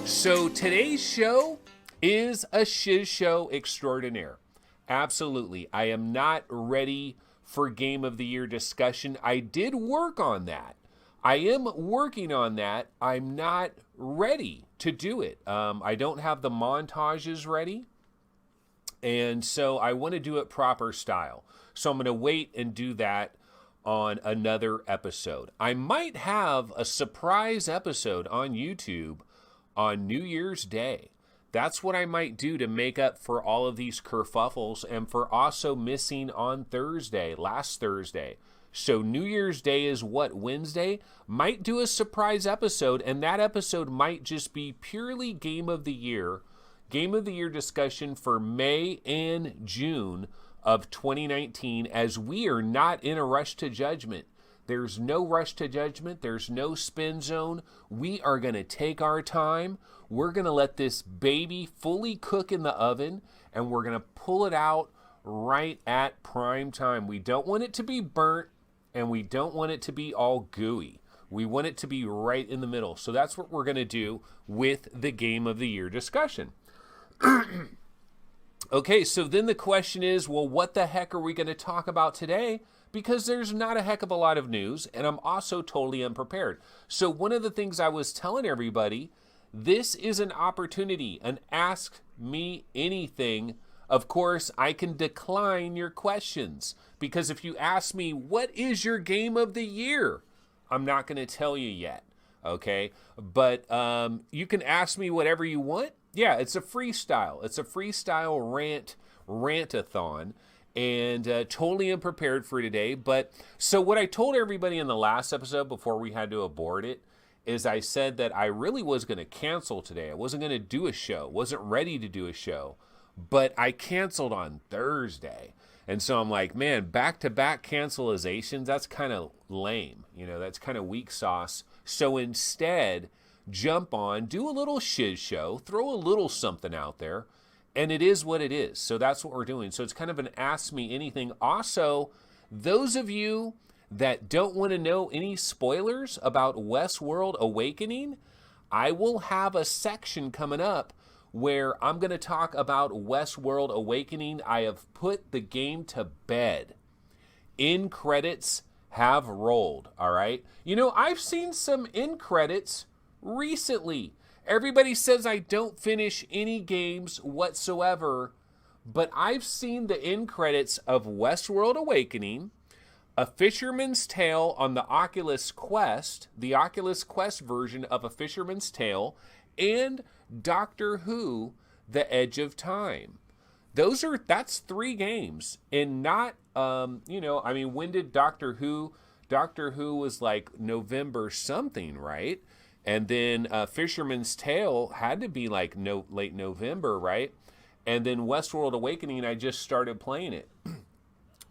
So today's show is a shiz show extraordinaire. Absolutely. I am not ready for Game of the Year discussion. I did work on that. I am working on that. I'm not ready to do it. I don't have the montages ready. And so I want to do it proper style. So I'm going to wait and do that on another episode. I might have a surprise episode on YouTube on New Year's Day. That's what I might do to make up for all of these kerfuffles and for also missing on Thursday, last Thursday. So New Year's Day is what, Wednesday? Might do a surprise episode, and that episode might just be purely Game of the Year discussion for May and June of 2019, as we are not in a rush to judgment. There's no rush to judgment. There's no spin zone. We are going to take our time. We're going to let this baby fully cook in the oven, and we're going to pull it out right at prime time. We don't want it to be burnt, and we don't want it to be all gooey. We want it to be right in the middle. So that's what we're going to do with the Game of the Year discussion. Okay, so then the question is, well, what the heck are we going to talk about today? Because there's not a heck of a lot of news, and I'm also totally unprepared. So one of the things I was telling everybody, this is an opportunity, an ask me anything. Of course, I can decline your questions, because if you ask me, what is your Game of the Year? I'm not going to tell you yet, okay? But you can ask me whatever you want. Yeah, it's a freestyle. It's a freestyle rant-a-thon. And totally unprepared for today. But so what I told everybody in the last episode before we had to abort it is I said that I really was going to cancel today. I wasn't going to do a show. Wasn't ready to do a show. But I canceled on Thursday. And so I'm like, man, back-to-back cancelizations, that's kind of lame. You know, that's kind of weak sauce. So instead, jump on, do a little shiz show, throw a little something out there. And it is what it is. So that's what we're doing. So it's kind of an ask me anything. Also, those of you that don't want to know any spoilers about Westworld Awakening, I will have a section coming up where I'm going to talk about Westworld Awakening. I have put the game to bed. End credits have rolled, all right? You know, I've seen some end credits recently. Everybody says I don't finish any games whatsoever, but I've seen the end credits of Westworld Awakening, A Fisherman's Tale on the Oculus Quest, the Oculus Quest version of A Fisherman's Tale, and Doctor Who, The Edge of Time. That's 3 games, and not, when did Doctor Who was like November something, right? And then Fisherman's Tale had to be like late November, right? And then Westworld Awakening, I just started playing it.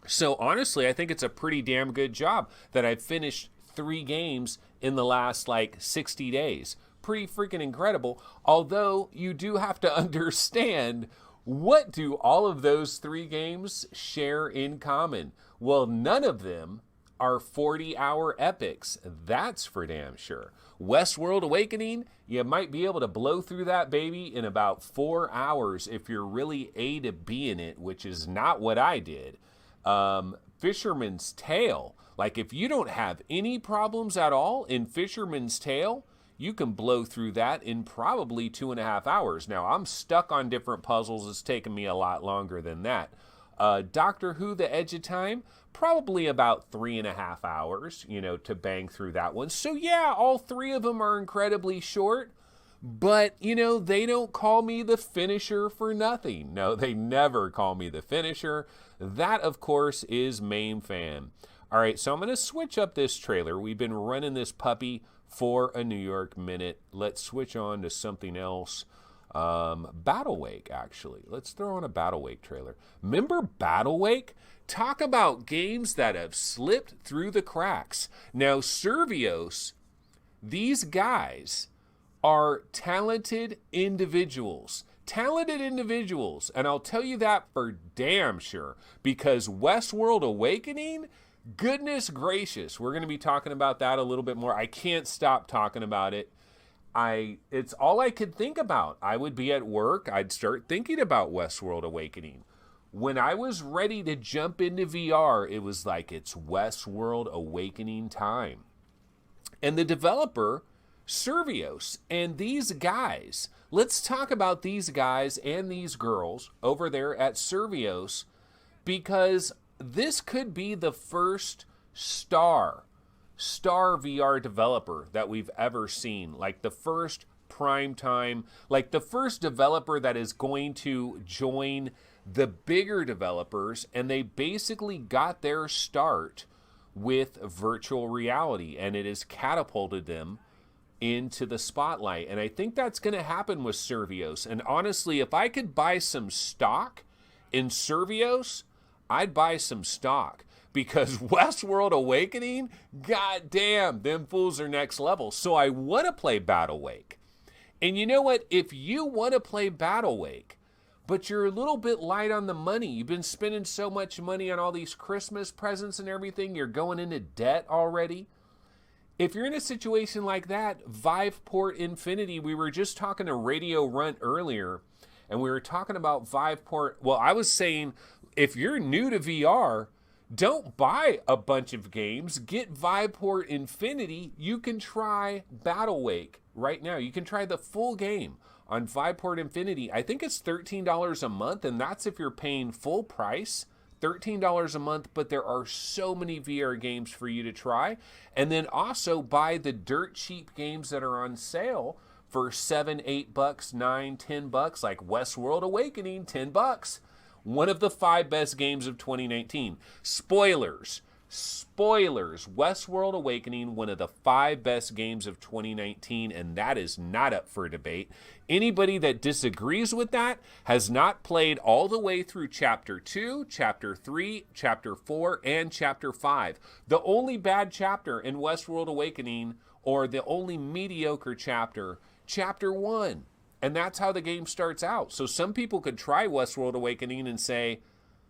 So honestly, I think it's a pretty damn good job that I've finished 3 games in the last 60 days. Pretty freaking incredible. Although you do have to understand, what do all of those 3 games share in common? Well, none of them are 40-hour epics. That's for damn sure. Westworld Awakening, you might be able to blow through that baby in about 4 hours if you're really A to B in it, which is not what I did. Fisherman's Tale, if you don't have any problems at all in Fisherman's Tale, you can blow through that in probably 2.5 hours. Now, I'm stuck on different puzzles. It's taken me a lot longer than that. Doctor Who, The Edge of Time, probably about 3.5 hours, to bang through that one. So yeah, all 3 of them are incredibly short, but, they don't call me the finisher for nothing. No, they never call me the finisher. That, of course, is Main Fan. All right, so I'm going to switch up this trailer. We've been running this puppy for a New York minute. Let's switch on to something else. Battlewake, actually. Let's throw on a Battlewake trailer. Remember Battlewake? Talk about games that have slipped through the cracks. Now, Servios, these guys are talented individuals. And I'll tell you that for damn sure, because Westworld Awakening, goodness gracious, we're going to be talking about that a little bit more. I can't stop talking about it. it's all I could think about. I would be at work, I'd start thinking about Westworld Awakening. When I was ready to jump into VR, it was like it's Westworld Awakening time. And the developer, Survios, and these guys, let's talk about these guys and these girls over there at Survios, because this could be the first star VR developer that we've ever seen. Like the first prime time, like the first developer that is going to join the bigger developers, and they basically got their start with virtual reality, and it has catapulted them into the spotlight. And I think that's going to happen with Survios. And honestly, if I could buy some stock in Survios, I'd buy some stock, because Westworld Awakening, goddamn, them fools are next level. So I want to play Battle Wake. And you know what? If you want to play Battle Wake, but you're a little bit light on the money, you've been spending so much money on all these Christmas presents and everything, you're going into debt already. If you're in a situation like that, Viveport Infinity, we were just talking to Radio Runt earlier, and we were talking about Viveport. Well, I was saying, if you're new to VR, don't buy a bunch of games. Get Viveport Infinity. You can try Battle Wake right now. You can try the full game on Viveport Infinity. I think it's $13 a month, and that's if you're paying full price, $13 a month, but there are so many VR games for you to try. And then also buy the dirt cheap games that are on sale for $7, $8, $9, $10, like Westworld Awakening, $10. One of the 5 best games of 2019. Spoilers. Westworld Awakening, one of the 5 best games of 2019, and that is not up for debate. Anybody that disagrees with that has not played all the way through Chapter 2, Chapter 3, Chapter 4, and Chapter 5. The only bad chapter in Westworld Awakening, or the only mediocre chapter, Chapter 1. And that's how the game starts out. So some people could try Westworld Awakening and say,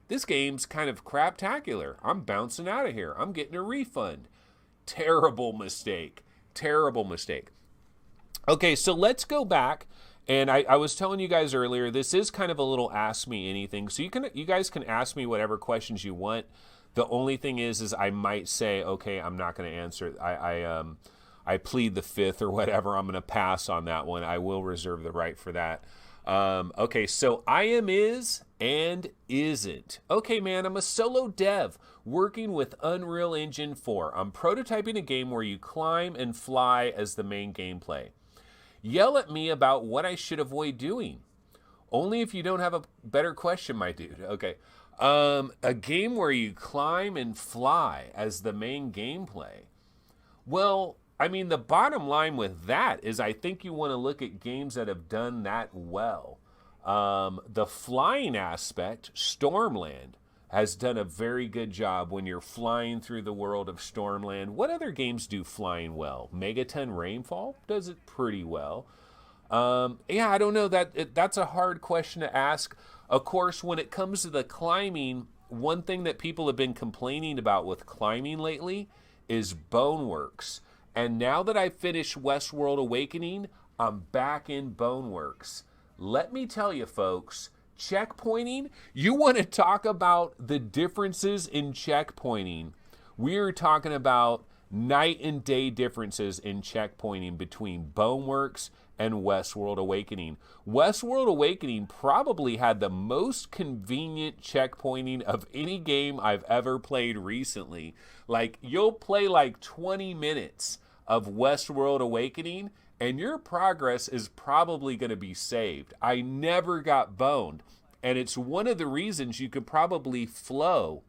this game's kind of craptacular. I'm bouncing out of here. I'm getting a refund. Terrible mistake. Terrible mistake. Okay, so let's go back. And I was telling you guys earlier, this is kind of a little Ask Me Anything. So you guys can ask me whatever questions you want. The only thing is I might say, okay, I'm not going to answer. I plead the fifth or whatever. I'm going to pass on that one. I will reserve the right for that. Okay, so I am is and isn't. Okay, man, I'm a solo dev working with Unreal Engine 4. I'm prototyping a game where you climb and fly as the main gameplay. Yell at me about what I should avoid doing. Only if you don't have a better question, my dude. Okay. A game where you climb and fly as the main gameplay. Well, I mean, the bottom line with that is I think you want to look at games that have done that well. The flying aspect, Stormland, has done a very good job when you're flying through the world of Stormland. What other games do flying well? Megaton Rainfall does it pretty well. Yeah, I don't know. That's a hard question to ask. Of course, when it comes to the climbing, one thing that people have been complaining about with climbing lately is Boneworks. And now that I finished Westworld Awakening, I'm back in Boneworks. Let me tell you, folks, checkpointing, you want to talk about the differences in checkpointing. We're talking about night and day differences in checkpointing between Boneworks and Westworld Awakening. Westworld Awakening probably had the most convenient checkpointing of any game I've ever played recently. Like, you'll play like 20 minutes of Westworld Awakening, and your progress is probably going to be saved. I never got boned, and it's one of the reasons you could probably flow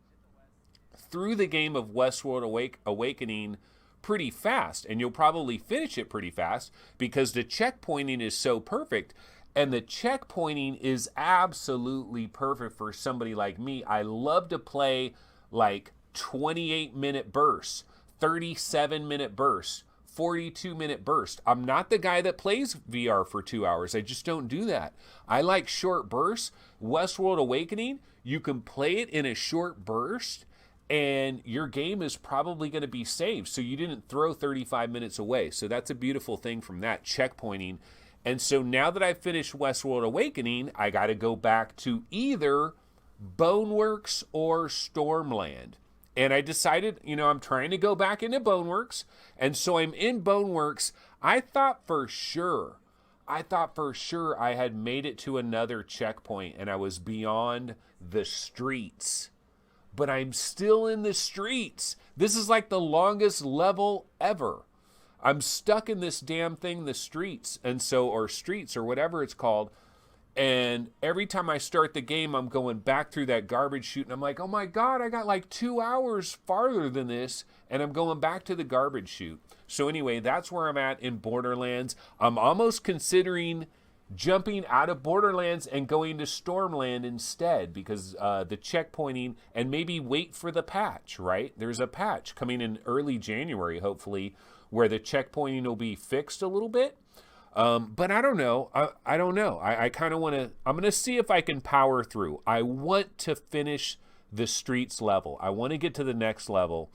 through the game of Westworld Awakening pretty fast, and you'll probably finish it pretty fast because the checkpointing is so perfect. And the checkpointing is absolutely perfect for somebody like me. I love to play like 28-minute bursts, 37-minute bursts, 42-minute bursts. I'm not the guy that plays VR for 2 hours. I just don't do that. I like short bursts. Westworld Awakening, you can play it in a short burst, and your game is probably going to be saved. So you didn't throw 35 minutes away. So that's a beautiful thing from that, checkpointing. And so now that I've finished Westworld Awakening, I got to go back to either Boneworks or Stormland. And I decided, I'm trying to go back into Boneworks. And so I'm in Boneworks. I thought for sure I had made it to another checkpoint and I was beyond the streets. But I'm still in the streets. This is like the longest level ever. I'm stuck in this damn thing, the streets, or streets or whatever it's called. And every time I start the game, I'm going back through that garbage chute, and I'm like, oh my God, I got like 2 hours farther than this, and I'm going back to the garbage chute. So anyway, that's where I'm at in Borderlands. I'm almost considering jumping out of Borderlands and going to Stormland instead, because the checkpointing, and maybe wait for the patch, right? There's a patch coming in early January, hopefully, where the checkpointing will be fixed a little bit. But I don't know. I don't know. I kind of want to, I'm going to see if I can power through. I want to finish the streets level. I want to get to the next level.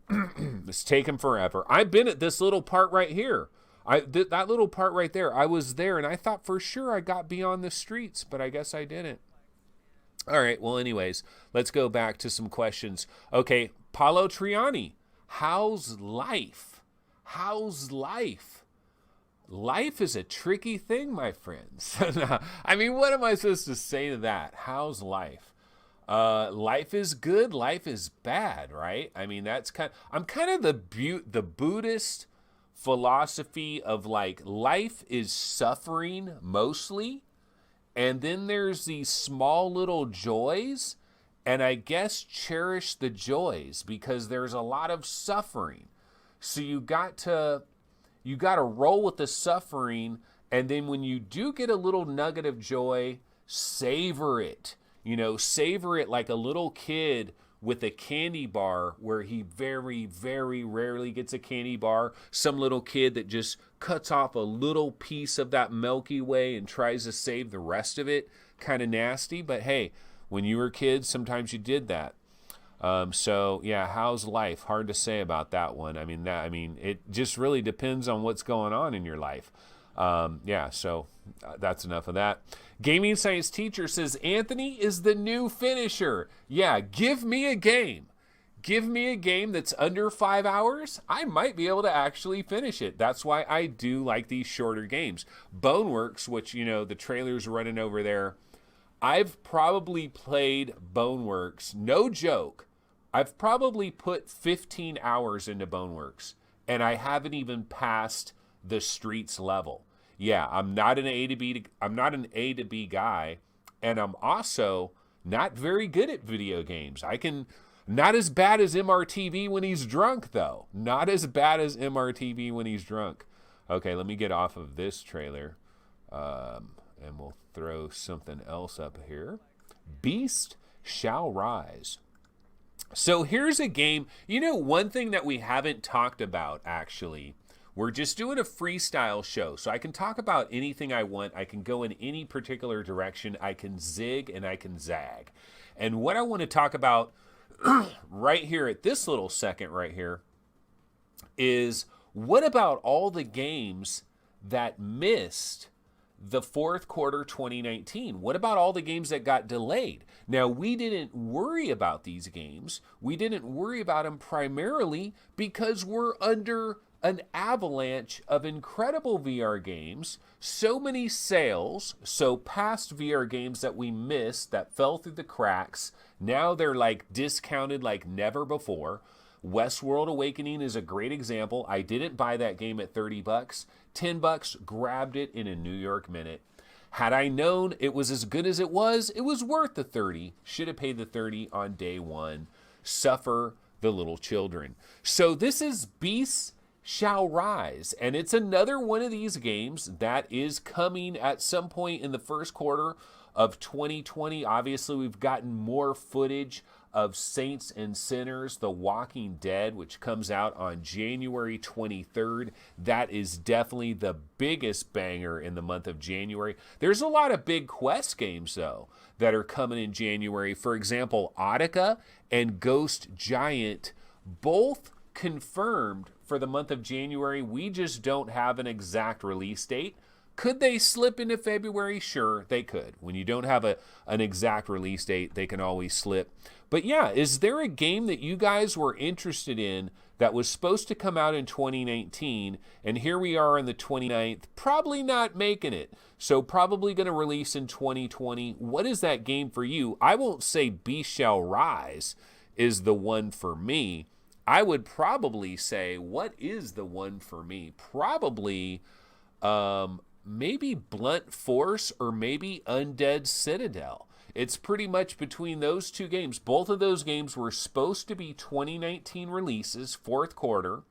It's taken forever. I've been at this little part right here. That little part right there, I was there and I thought for sure I got beyond the streets, but I guess I didn't. All right. Well, anyways, let's go back to some questions. Okay. Paulo Triani, how's life? How's life? Life is a tricky thing, my friends. I mean, what am I supposed to say to that? How's life? Life is good. Life is bad, right? I mean, I'm kind of the Buddhist philosophy of like life is suffering mostly. And then there's these small little joys. And I guess cherish the joys because there's a lot of suffering. So you got to roll with the suffering, and then when you do get a little nugget of joy, savor it. Savor it like a little kid with a candy bar where he very, very rarely gets a candy bar. Some little kid that just cuts off a little piece of that Milky Way and tries to save the rest of it. Kind of nasty, but hey, when you were kids, sometimes you did that. So yeah, how's life? Hard to say about that one. I mean, it just really depends on what's going on in your life. So that's enough of that. Gaming Science Teacher says, Anthony is the new finisher. Yeah, give me a game. Give me a game that's under 5 hours. I might be able to actually finish it. That's why I do like these shorter games. Boneworks, which, the trailer's running over there. I've probably played Boneworks, no joke. I've probably put 15 hours into Boneworks, and I haven't even passed the streets level. Yeah, I'm not an A to B guy, and I'm also not very good at video games. Not as bad as MRTV when he's drunk, though. Not as bad as MRTV when he's drunk. Okay, let me get off of this trailer, and we'll throw something else up here. Beast Shall Rise. So here's a game. One thing that we haven't talked about, actually, we're just doing a freestyle show. So I can talk about anything I want. I can go in any particular direction. I can zig and I can zag. And what I want to talk about right here at this little second right here is, what about all the games that missed the fourth quarter 2019? What about all the games that got delayed? Now, we didn't worry about these games. We didn't worry about them primarily because we're under an avalanche of incredible VR games, so many sales, so past VR games that we missed, that fell through the cracks, now they're like discounted like never before. Westworld Awakening is a great example. I didn't buy that game at $30. $10, grabbed it in a New York minute. Had I known it was as good as it was worth the 30. Should have paid the 30 on day one. Suffer the little children. So this is Beasts Shall Rise, and it's another one of these games that is coming at some point in the first quarter of 2020. Obviously, we've gotten more footage of Saints and Sinners, The Walking Dead, which comes out on January 23rd. That is definitely the biggest banger in the month of January. There's a lot of big Quest games, though, that are coming in January. For example, Audica and Ghost Giant, both confirmed for the month of January. We just don't have an exact release date. Could they slip into February? Sure, they could. When you don't have an exact release date, they can always slip. But yeah, is there a game that you guys were interested in that was supposed to come out in 2019, and here we are on the 29th, probably not making it, so probably going to release in 2020? What is that game for you? I won't say Beast Shall Rise is the one for me. I would probably say, what is the one for me? Probably maybe Blunt Force or maybe Undead Citadel. It's pretty much between those two games. Both of those games were supposed to be 2019 releases, fourth quarter.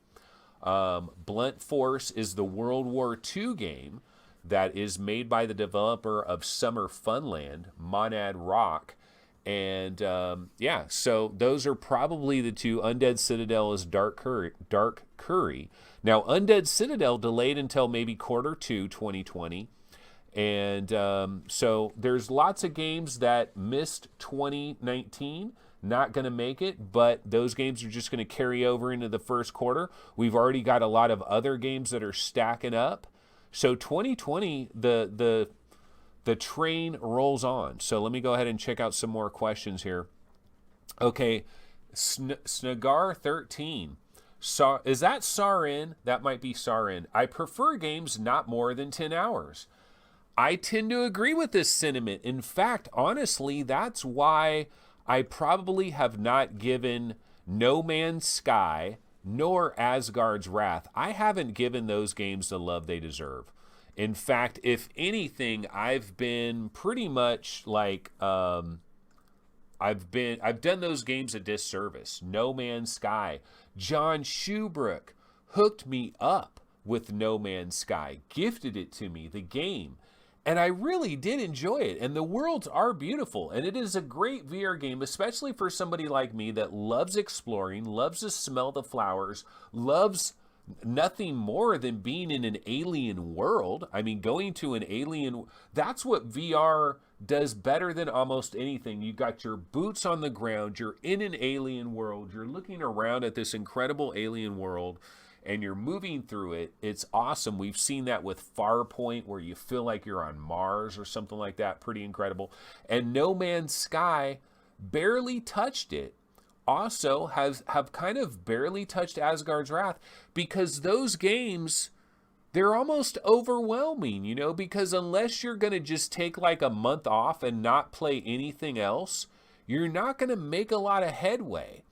Blunt Force is the World War II game that is made by the developer of Summer Funland, Monad Rock. And yeah, so those are probably the two. Undead Citadel is Dark Curry. Now, Undead Citadel delayed until maybe quarter 2, 2020. And so there's lots of games that missed 2019, not going to make it, but those games are just going to carry over into the first quarter. We've already got a lot of other games that are stacking up. So 2020, the train rolls on. So let me go ahead and check out some more questions here. Okay, Snagar 13. Is that Sarin? That might be Sarin. I prefer games not more than 10 hours. I tend to agree with this sentiment. In fact, honestly, that's why I probably have not given No Man's Sky nor Asgard's Wrath. I haven't given those games the love they deserve. In fact, if anything, I've been pretty much like I've done those games a disservice. No Man's Sky. John Shubrick hooked me up with No Man's Sky, gifted it to me, the game. And I really did enjoy it. And the worlds are beautiful. And it is a great VR game, especially for somebody like me that loves exploring, loves to smell the flowers, loves nothing more than being in an alien world. I mean, going to an alien, that's what VR does better than almost anything. You got your boots on the ground, you're in an alien world, you're looking around at this incredible alien world, and you're moving through it. It's awesome. We've seen that with Farpoint, where you feel like you're on Mars or something like that. Pretty incredible. And No Man's Sky barely touched it. Also have kind of barely touched Asgard's Wrath, because those games, they're almost overwhelming, you know, because unless you're going to just take like a month off and not play anything else, you're not going to make a lot of headway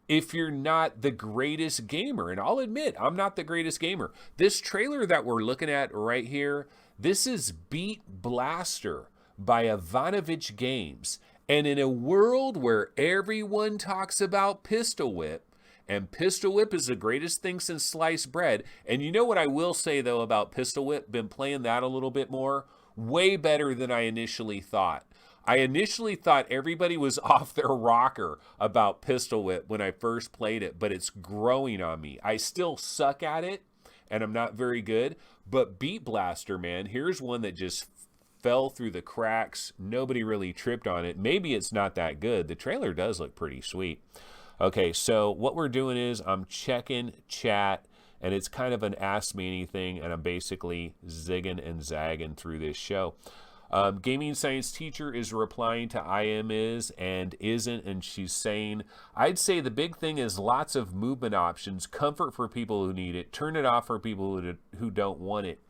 if you're not the greatest gamer. And I'll admit, I'm not the greatest gamer. This trailer that we're looking at right here, this is Beat Blaster by Ivanovich Games. And in a world where everyone talks about Pistol Whip, and Pistol Whip is the greatest thing since sliced bread. And you know what I will say, though, about Pistol Whip? Been playing that a little bit more. Way better than I initially thought. I initially thought everybody was off their rocker about Pistol Whip when I first played it, but it's growing on me. I still suck at it, and I'm not very good. But Beat Blaster, man, here's one that just fell through the cracks. Nobody really tripped on it. Maybe it's not that good. The trailer does look pretty sweet. Okay, so what we're doing is I'm checking chat, and it's kind of an Ask Me Anything, and I'm basically zigging and zagging through this show. Gaming Science Teacher is replying to I am is and isn't, and she's saying, I'd say the big thing is lots of movement options, comfort for people who need it, turn it off for people who don't want it.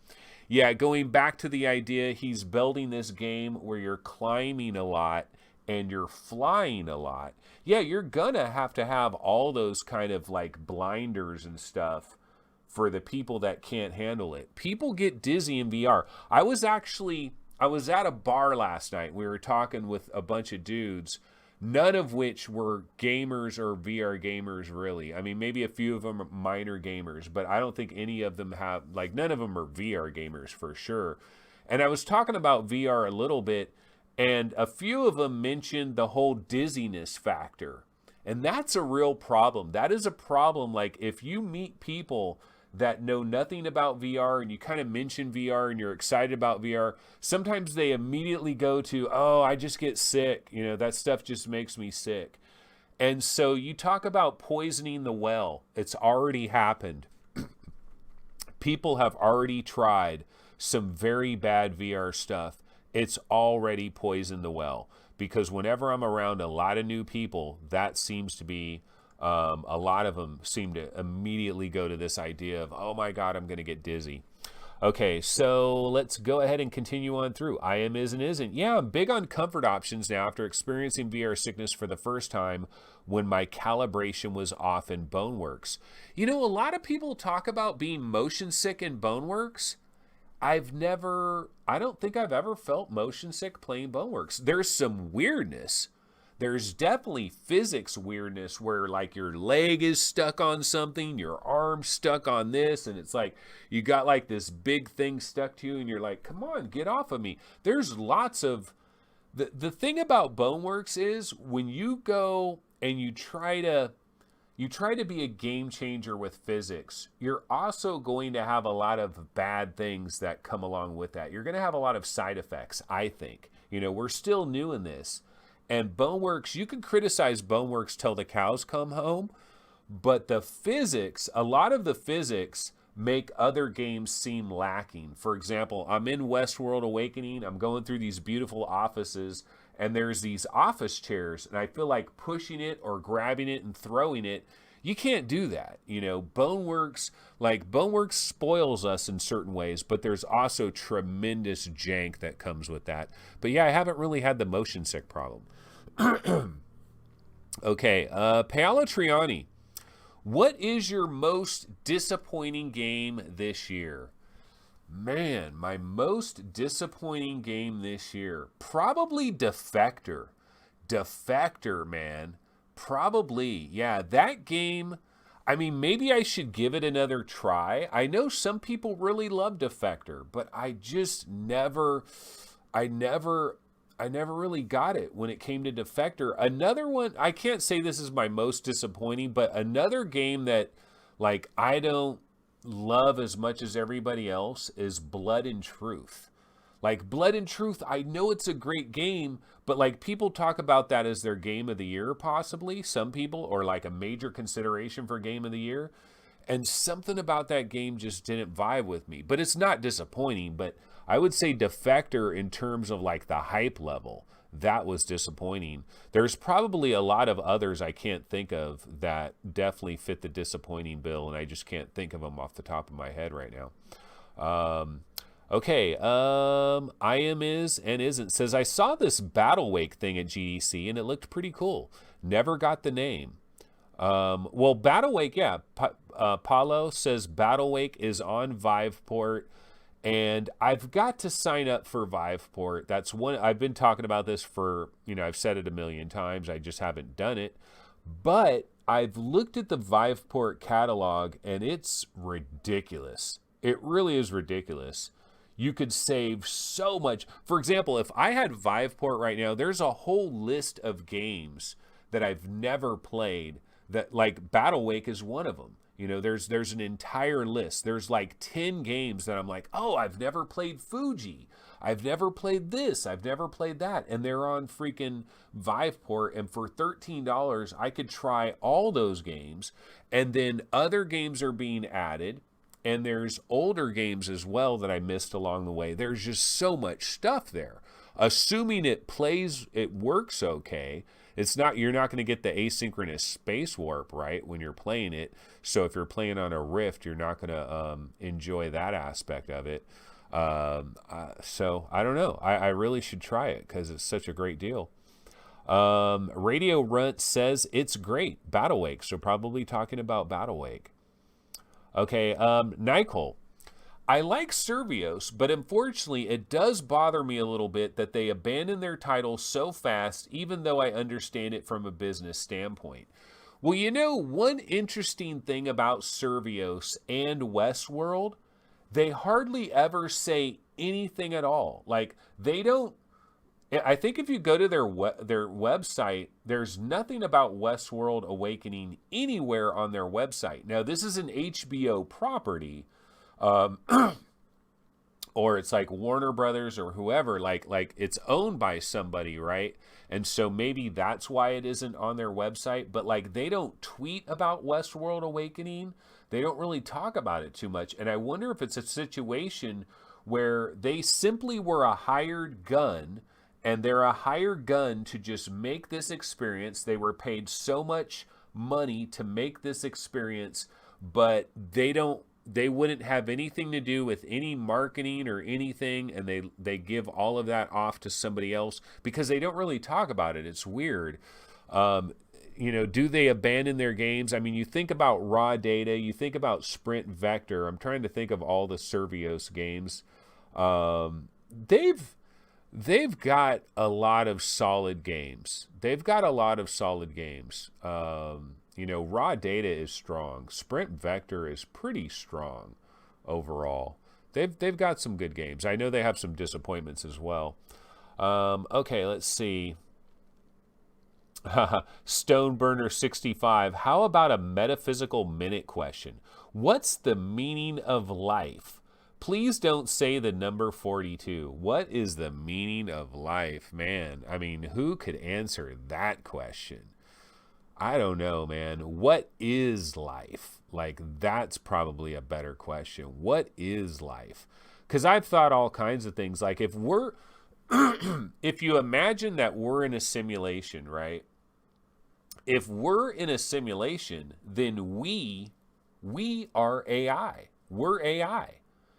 Yeah, going back to the idea, he's building this game where you're climbing a lot and you're flying a lot. Yeah, you're gonna have to have all those kind of like blinders and stuff for the people that can't handle it. People get dizzy in VR. I was at a bar last night. We were talking with a bunch of dudes, none of which were gamers or VR gamers, really. I mean, maybe a few of them are minor gamers, but I don't think any of them have, like, none of them are VR gamers for sure. And I was talking about VR a little bit, and a few of them mentioned the whole dizziness factor. And that's a real problem. That is a problem. Like if you meet people that know nothing about VR and you kind of mention VR and you're excited about VR, sometimes they immediately go to, oh, I just get sick. You know, that stuff just makes me sick. And so you talk about poisoning the well. It's already happened. People have already tried some very bad VR stuff. It's already poisoned the well. Because whenever I'm around a lot of new people, that seems to be, a lot of them seem to immediately go to this idea of, oh my God, I'm going to get dizzy. Okay, so let's go ahead and continue on through. I am, is, and isn't. Yeah, I'm big on comfort options now after experiencing VR sickness for the first time when my calibration was off in Boneworks. You know, a lot of people talk about being motion sick in Boneworks. I don't think I've ever felt motion sick playing Boneworks. There's some weirdness. There's definitely physics weirdness where like your leg is stuck on something, your arm's stuck on this, and it's like you got like this big thing stuck to you and you're like, come on, get off of me. There's lots of, the thing about Boneworks is when you go and you try to be a game changer with physics, you're also going to have a lot of bad things that come along with that. You're going to have a lot of side effects, I think. You know, we're still new in this. And Boneworks, you can criticize Boneworks till the cows come home, but the physics, a lot of the physics make other games seem lacking. For example, I'm in Westworld Awakening, I'm going through these beautiful offices, and there's these office chairs, and I feel like pushing it or grabbing it and throwing it. You can't do that. You know, Boneworks spoils us in certain ways, but there's also tremendous jank that comes with that. But yeah, I haven't really had the motion sick problem. Okay, Paola Triani, what is your most disappointing game this year? Man, my most disappointing game this year, probably Defector. Defector, man. Probably, yeah, that game, I mean, maybe I should give it another try. I know some people really love Defector, but I just never really got it when it came to Defector. Another one, I can't say this is my most disappointing, but another game that, like, I don't love as much as everybody else is Blood and Truth. Like, Blood and Truth, I know it's a great game, but, like, people talk about that as their game of the year, possibly, some people, or, like, a major consideration for game of the year. And something about that game just didn't vibe with me. But it's not disappointing, but I would say Defector in terms of, like, the hype level, that was disappointing. There's probably a lot of others I can't think of that definitely fit the disappointing bill, and I just can't think of them off the top of my head right now. Okay, I am, is, and isn't says, I saw this Battle Wake thing at GDC and it looked pretty cool. Never got the name. Well, Battle Wake, yeah. Paulo says Battle Wake is on Viveport, and I've got to sign up for Viveport. That's one, I've been talking about this for, you know, I've said it a million times. I just haven't done it. But I've looked at the Viveport catalog and it's ridiculous. It really is ridiculous. You could save so much. For example, if I had Viveport right now, there's a whole list of games that I've never played that, like, Battle Wake is one of them. You know, there's an entire list. There's like 10 games that I'm like, oh, I've never played Fuji. I've never played this. I've never played that. And they're on freaking Viveport. And for $13, I could try all those games. And then other games are being added. And there's older games as well that I missed along the way. There's just so much stuff there. Assuming it works okay. It's not, you're not going to get the asynchronous space warp, right, when you're playing it. So if you're playing on a Rift, you're not going to enjoy that aspect of it. So I don't know. I really should try it because it's such a great deal. Radio Runt says it's great. Battle Wake. So probably talking about Battle Wake. Okay, Nicole. I like Survios, but unfortunately it does bother me a little bit that they abandon their title so fast, even though I understand it from a business standpoint. Well, you know, one interesting thing about Survios and Westworld, they hardly ever say anything at all. Like, they don't, I think if you go to their website, there's nothing about Westworld Awakening anywhere on their website. Now, this is an HBO property, um, or it's like Warner Brothers or whoever, like it's owned by somebody, right? And so maybe that's why it isn't on their website. But like they don't tweet about Westworld Awakening. They don't really talk about it too much. And I wonder if it's a situation where they simply were a hired gun, and they're a hired gun to just make this experience. They were paid so much money to make this experience, but they wouldn't have anything to do with any marketing or anything, and they give all of that off to somebody else because they don't really talk about it. It's weird. Do they abandon their games? I mean, you think about Raw Data, you think about Sprint Vector. I'm trying to think of all the Survios games. They've got a lot of solid games. Raw Data is strong. Sprint Vector is pretty strong overall. They've got some good games. I know they have some disappointments as well. Okay, let's see. Stoneburner 65. How about a metaphysical minute question? What's the meaning of life? Please don't say the number 42. What is the meaning of life, man? I mean, who could answer that question? I don't know, man. What is life? Like, that's probably a better question. What is life? Because I've thought all kinds of things. Like, if you imagine that we're in a simulation, right? If we're in a simulation, then we are AI. We're AI.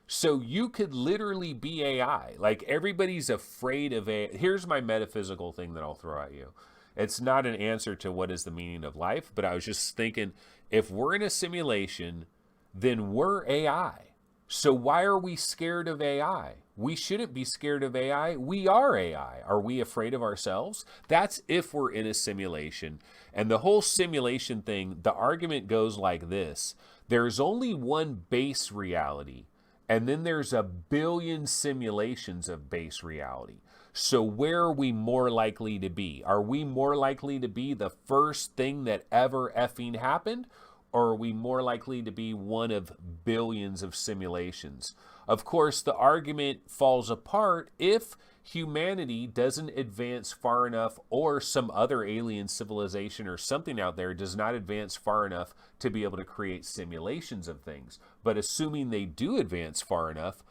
So you could literally be AI. Like, everybody's afraid of AI. Here's my metaphysical thing that I'll throw at you. It's not an answer to what is the meaning of life, but I was just thinking, if we're in a simulation, then we're AI. So why are we scared of AI? We shouldn't be scared of AI. We are AI. Are we afraid of ourselves? That's if we're in a simulation. And the whole simulation thing, the argument goes like this. There's only one base reality, and then there's a billion simulations of base reality. So where are we more likely to be? Are we more likely to be the first thing that ever effing happened? Or are we more likely to be one of billions of simulations? Of course, the argument falls apart if humanity doesn't advance far enough, or some other alien civilization or something out there does not advance far enough to be able to create simulations of things. But assuming they do advance far enough,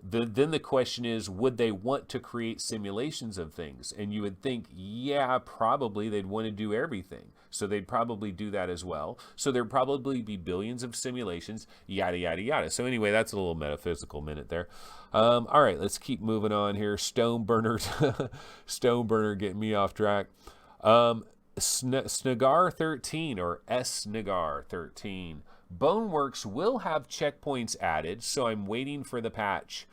then the question is, would they want to create simulations of things? And you would think, yeah, probably they'd want to do everything. So they'd probably do that as well. So there'd probably be billions of simulations, yada, yada, yada. So anyway, that's a little metaphysical minute there. All right, let's keep moving on here. Stoneburner getting me off track. Snegar 13 or Snegar 13. Boneworks will have checkpoints added, so I'm waiting for the patch.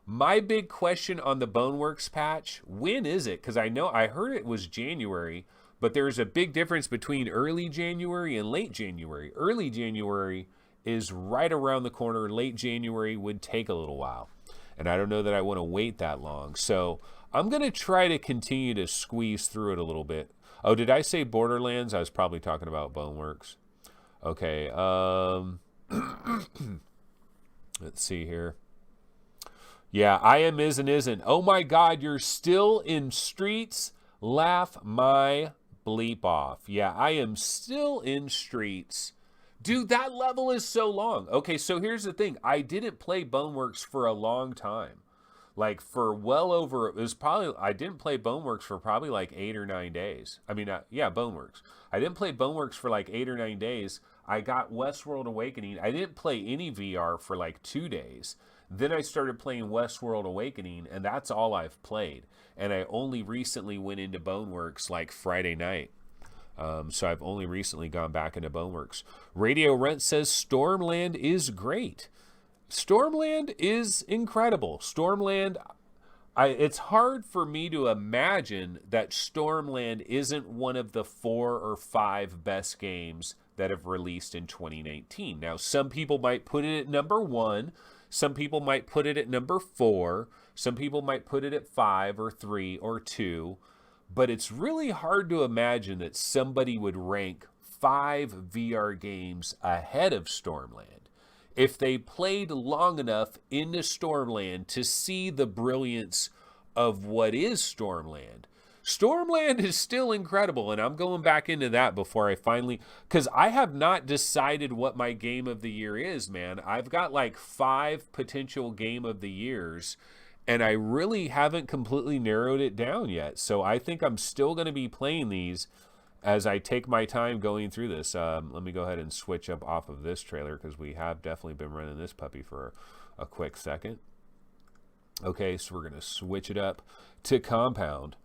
My big question on the Boneworks patch, when is it? Because I heard it was January, but there's a big difference between early January and late January. Early January is right around the corner. Late January would take a little while. And I don't know that I want to wait that long. So I'm going to try to continue to squeeze through it a little bit. Oh, did I say Borderlands? I was probably talking about Boneworks. Okay, let's see here. Yeah, I am, is, and isn't. Oh my God, you're still in Streets? Laugh my bleep off. Yeah, I am still in Streets. Dude, that level is so long. Okay, so here's the thing. I didn't play Boneworks for a long time. Like, for well over, I didn't play Boneworks for probably like 8 or 9 days. Boneworks. I didn't play Boneworks for like 8 or 9 days. I got Westworld Awakening. I didn't play any VR for like 2 days. Then I started playing Westworld Awakening, and that's all I've played. And I only recently went into Boneworks like Friday night. So I've only recently gone back into Boneworks. Radio Rent says Stormland is great. Stormland is incredible. Stormland, it's hard for me to imagine that Stormland isn't one of the 4 or 5 best games that have released in 2019. Now, some people might put it at number 1. Some people might put it at number 4. Some people might put it at 5 or 3 or 2. But it's really hard to imagine that somebody would rank 5 VR games ahead of Stormland if they played long enough into Stormland to see the brilliance of what is Stormland. Stormland is still incredible, and I'm going back into that before I finally, because I have not decided what my game of the year is, man. I've got like 5 potential game of the years, and I really haven't completely narrowed it down yet. So I think I'm still going to be playing these as I take my time going through this. Let me go ahead and switch up off of this trailer, because we have definitely been running this puppy for a quick second. Okay, so we're going to switch it up to Compound.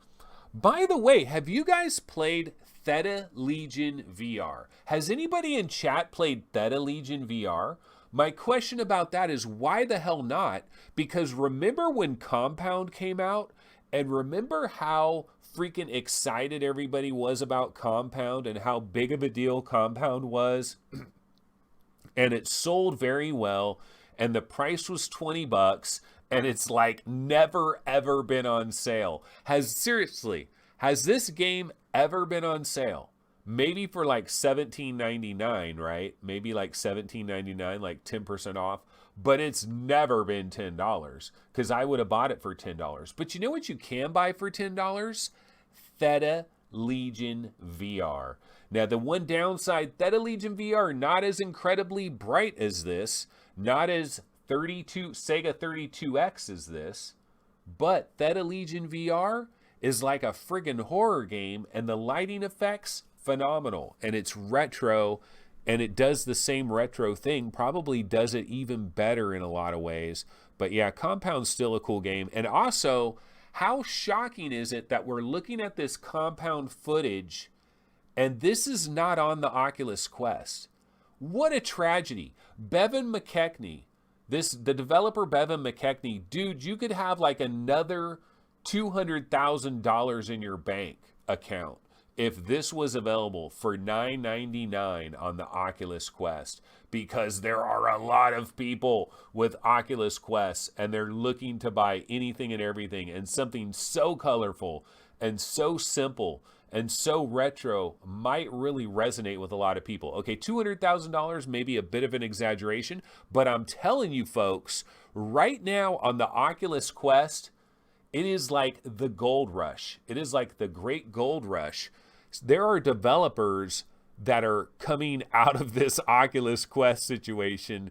By the way, have you guys played Theta Legion VR? Has anybody in chat played Theta Legion VR? My question about that is, why the hell not? Because remember when Compound came out? And remember how freaking excited everybody was about Compound and how big of a deal Compound was? And it sold very well, and the price was $20, and it's like never ever been on sale. Has this game ever been on sale? Maybe for like $17.99, right? Maybe like $17.99, like 10% off. But it's never been $10, because I would have bought it for $10. But you know what you can buy for $10? Theta Legion VR. Now, the one downside, Theta Legion VR, not as incredibly bright as this, not as Sega 32X as this, but Theta Legion VR is like a friggin' horror game, and the lighting effects, phenomenal. And it's retro, and it does the same retro thing, probably does it even better in a lot of ways. But yeah, Compound's still a cool game. And also, how shocking is it that we're looking at this Compound footage, and this is not on the Oculus Quest? What a tragedy. Bevan McKechnie, the developer Bevan McKechnie, dude, you could have like another $200,000 in your bank account if this was available for $9.99 on the Oculus Quest, because there are a lot of people with Oculus Quests and they're looking to buy anything and everything, and something so colorful and so simple and so retro might really resonate with a lot of people. Okay, $200,000 may be a bit of an exaggeration, but I'm telling you folks, right now on the Oculus Quest, it is like the gold rush. It is like the great gold rush. There are developers that are coming out of this Oculus Quest situation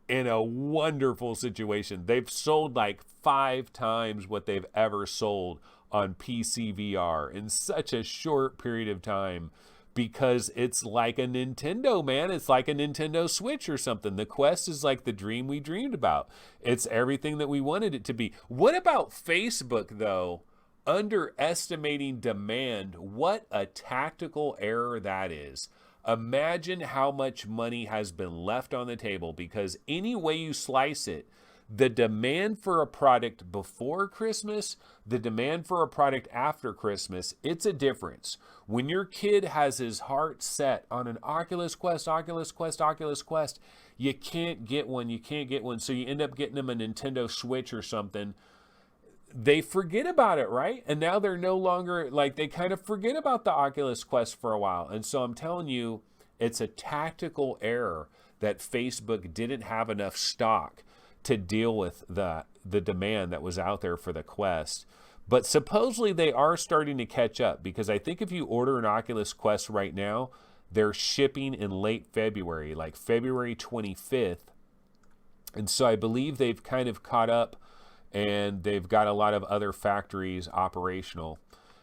in a wonderful situation. They've sold like 5 times what they've ever sold on PC VR in such a short period of time, because it's like a Nintendo, man. It's like a Nintendo Switch or something. The Quest is like the dream we dreamed about. It's everything that we wanted it to be. What about Facebook, though? Underestimating demand. What a tactical error that is. Imagine how much money has been left on the table, because any way you slice it, the demand for a product before Christmas, the demand for a product after Christmas, it's a difference. When your kid has his heart set on an Oculus Quest, you can't get one. So you end up getting them a Nintendo Switch or something. They forget about it, right? And now they're no longer, like, they kind of forget about the Oculus Quest for a while. And so I'm telling you, it's a tactical error that Facebook didn't have enough stock to deal with the demand that was out there for the Quest. But supposedly they are starting to catch up, because I think if you order an Oculus Quest right now, they're shipping in late February, like February 25th. And so I believe they've kind of caught up, and they've got a lot of other factories operational.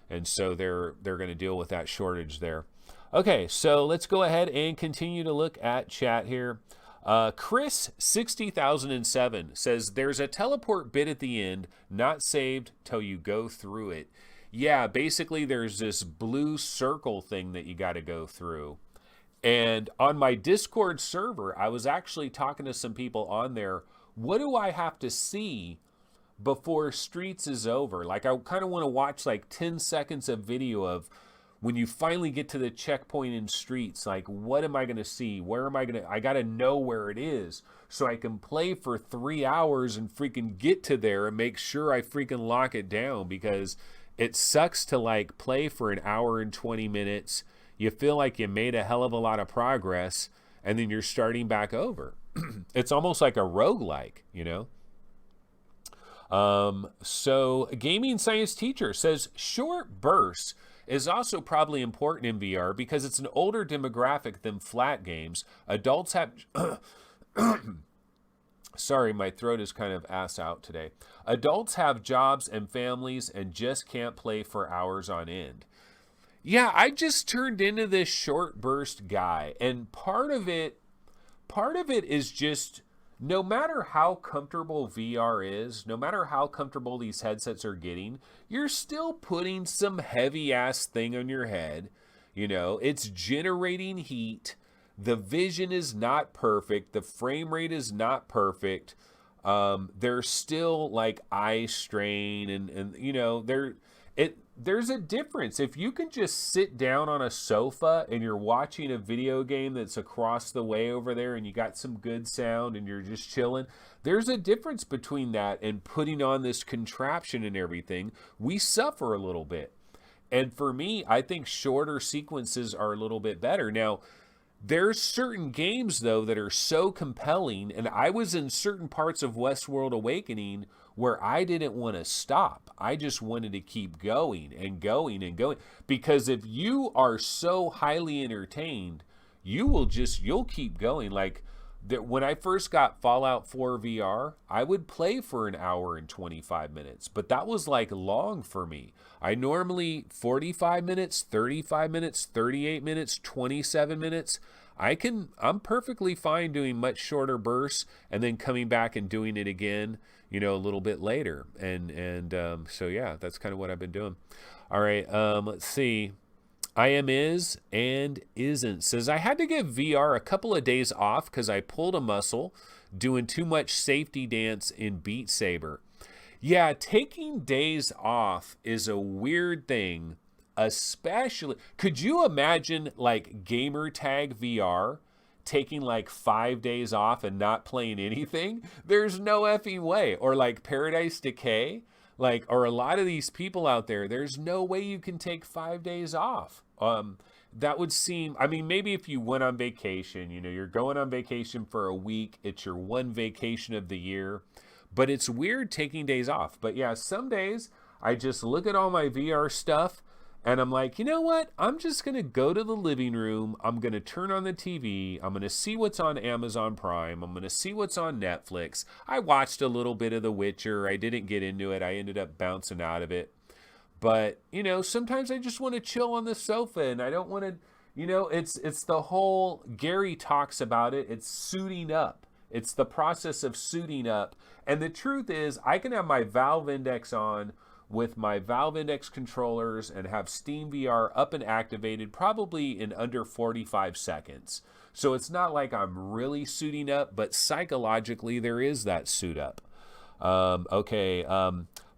And so they're going to deal with that shortage there. Okay, so let's go ahead and continue to look at chat here. Chris 60007 says there's a teleport bit at the end, not saved till you go through it. Yeah, basically there's this blue circle thing that you got to go through. And on my Discord server, I was actually talking to some people on there. What do I have to see before Streets is over? Like, I kind of want to watch like 10 seconds of video of when you finally get to the checkpoint in streets, like, what am I going to see? Where am I going to, I got to know where it is so I can play for 3 hours and freaking get to there and make sure I freaking lock it down, because it sucks to like play for an hour and 20 minutes. You feel like you made a hell of a lot of progress and then you're starting back over. It's almost like a roguelike, you know? So a gaming science teacher says short bursts is also probably important in VR because it's an older demographic than flat games. Adults have sorry, my throat is kind of ass out today. Adults have jobs and families and just can't play for hours on end. Yeah, I just turned into this short burst guy, and part of it is just, no matter how comfortable VR is, no matter how comfortable these headsets are getting, you're still putting some heavy ass thing on your head. You know, it's generating heat. The vision is not perfect. The frame rate is not perfect. There's still like eye strain and you know, there's a difference. If you can just sit down on a sofa and you're watching a video game that's across the way over there and you got some good sound and you're just chilling, there's a difference between that and putting on this contraption and everything. We suffer a little bit. And for me, I think shorter sequences are a little bit better. Now, there's certain games, though, that are so compelling, and I was in certain parts of Westworld Awakening where I didn't want to stop. I just wanted to keep going and going and going. Because if you are so highly entertained, you'll keep going. Like, when I first got Fallout 4 VR, I would play for an hour and 25 minutes, but that was like long for me. I normally 45 minutes, 35 minutes, 38 minutes, 27 minutes. I'm perfectly fine doing much shorter bursts and then coming back and doing it again, you know, a little bit later. And so yeah, that's kind of what I've been doing. All right, let's see. I am is and isn't says I had to give VR a couple of days off because I pulled a muscle doing too much safety dance in Beat Saber. Yeah, taking days off is a weird thing, especially. Could you imagine like gamer tag VR taking like 5 days off and not playing anything? There's no effing way. Or like Paradise Decay, like, or a lot of these people out there, there's no way you can take 5 days off. That would seem, I mean, maybe if you went on vacation, you know, you're going on vacation for a week, it's your one vacation of the year, but it's weird taking days off. But yeah, some days I just look at all my VR stuff and I'm like, you know what? I'm just going to go to the living room. I'm going to turn on the TV. I'm going to see what's on Amazon Prime. I'm going to see what's on Netflix. I watched a little bit of The Witcher. I didn't get into it. I ended up bouncing out of it. But, you know, sometimes I just want to chill on the sofa and I don't want to, you know, it's the whole, Gary talks about it. It's suiting up. It's the process of suiting up. And the truth is, I can have my Valve Index on with my Valve Index controllers and have Steam VR up and activated probably in under 45 seconds. So it's not like I'm really suiting up, but psychologically there is that suit up.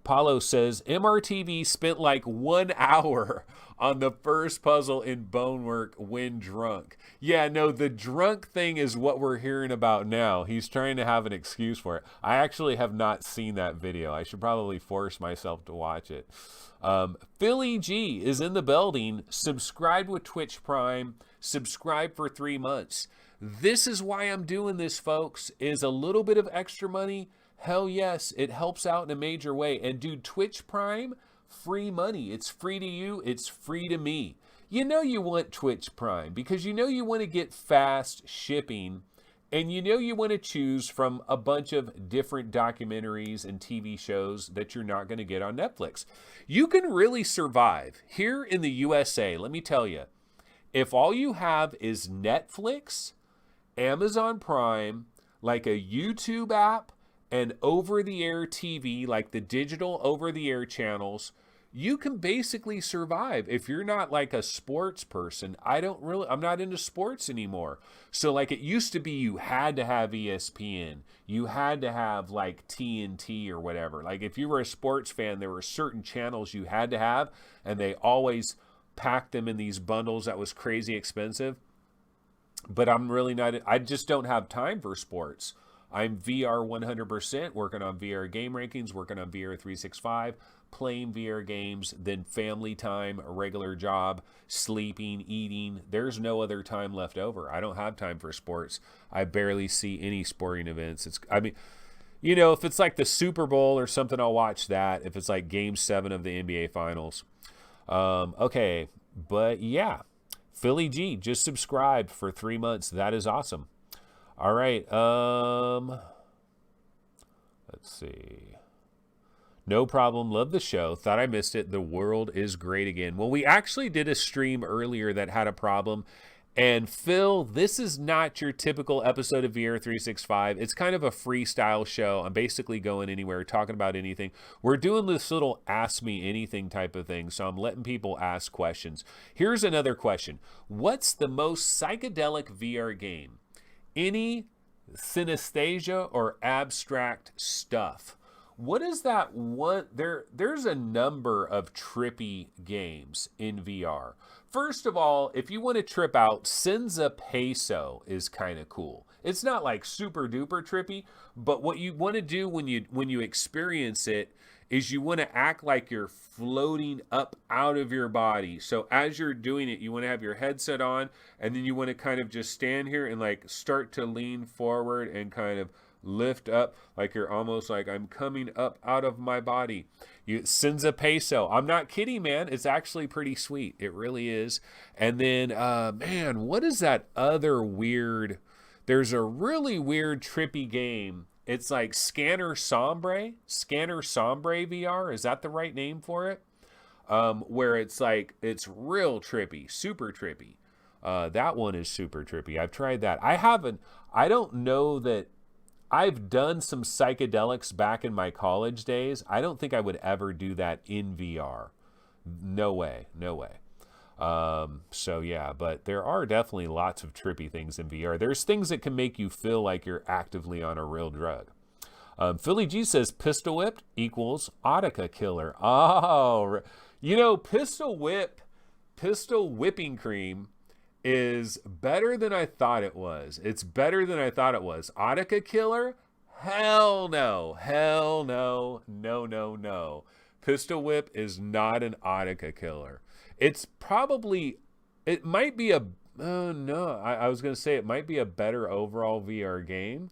Paulo says, MRTV spent like 1 hour on the first puzzle in Boneworks when drunk. Yeah, no, the drunk thing is what we're hearing about now. He's trying to have an excuse for it. I actually have not seen that video. I should probably force myself to watch it. Philly G is in the building. Subscribe with Twitch Prime. Subscribe for 3 months. This is why I'm doing this, folks, is a little bit of extra money. Hell yes, it helps out in a major way. And dude, Twitch Prime, free money. It's free to you. It's free to me. You know you want Twitch Prime because you know you want to get fast shipping and you know you want to choose from a bunch of different documentaries and TV shows that you're not going to get on Netflix. You can really survive here in the USA. Let me tell you, if all you have is Netflix, Amazon Prime, like a YouTube app, and over-the-air TV, like the digital over-the-air channels, you can basically survive. If you're not like a sports person, I'm not into sports anymore. So like it used to be you had to have ESPN. You had to have like TNT or whatever. Like if you were a sports fan, there were certain channels you had to have, and they always packed them in these bundles that was crazy expensive. But I'm really not, I just don't have time for sports. I'm VR 100%, working on VR game rankings, working on VR 365, playing VR games, then family time, a regular job, sleeping, eating. There's no other time left over. I don't have time for sports. I barely see any sporting events. If it's like the Super Bowl or something, I'll watch that. If it's like Game 7 of the NBA Finals. Okay, but yeah. Philly G just subscribed for 3 months. That is awesome. All right. Let's see. No problem. Love the show. Thought I missed it. The world is great again. Well, we actually did a stream earlier that had a problem. And Phil, this is not your typical episode of VR 365. It's kind of a freestyle show. I'm basically going anywhere, talking about anything. We're doing this little ask me anything type of thing, so I'm letting people ask questions. Here's another question. What's the most psychedelic VR game? Any synesthesia or abstract stuff? What is that one? There's a number of trippy games in VR. First of all, if you want to trip out, Senza Peso is kind of cool. It's not like super duper trippy, but what you want to do when you experience it is you want to act like you're floating up out of your body. So as you're doing it, you want to have your headset on, and then you want to kind of just stand here and like start to lean forward and kind of lift up, like you're almost like, I'm coming up out of my body. Senza Peso. I'm not kidding, man. It's actually pretty sweet. It really is. And then, man, what is that other weird? There's a really weird trippy game. It's like Scanner Sombre VR. Is that the right name for it? Where it's like, it's real trippy, super trippy. That one is super trippy. I've tried that. I don't know that I've done some psychedelics back in my college days. I don't think I would ever do that in VR. No way. So yeah, but there are definitely lots of trippy things in VR. There's things that can make you feel like you're actively on a real drug. Philly G says pistol whipped equals Autica killer. Oh, pistol whipping cream is better than I thought it was. It's better than I thought it was. Autica killer? Hell no. No. Pistol whip is not an Autica killer. It might be a, I was going to say it might be a better overall VR game.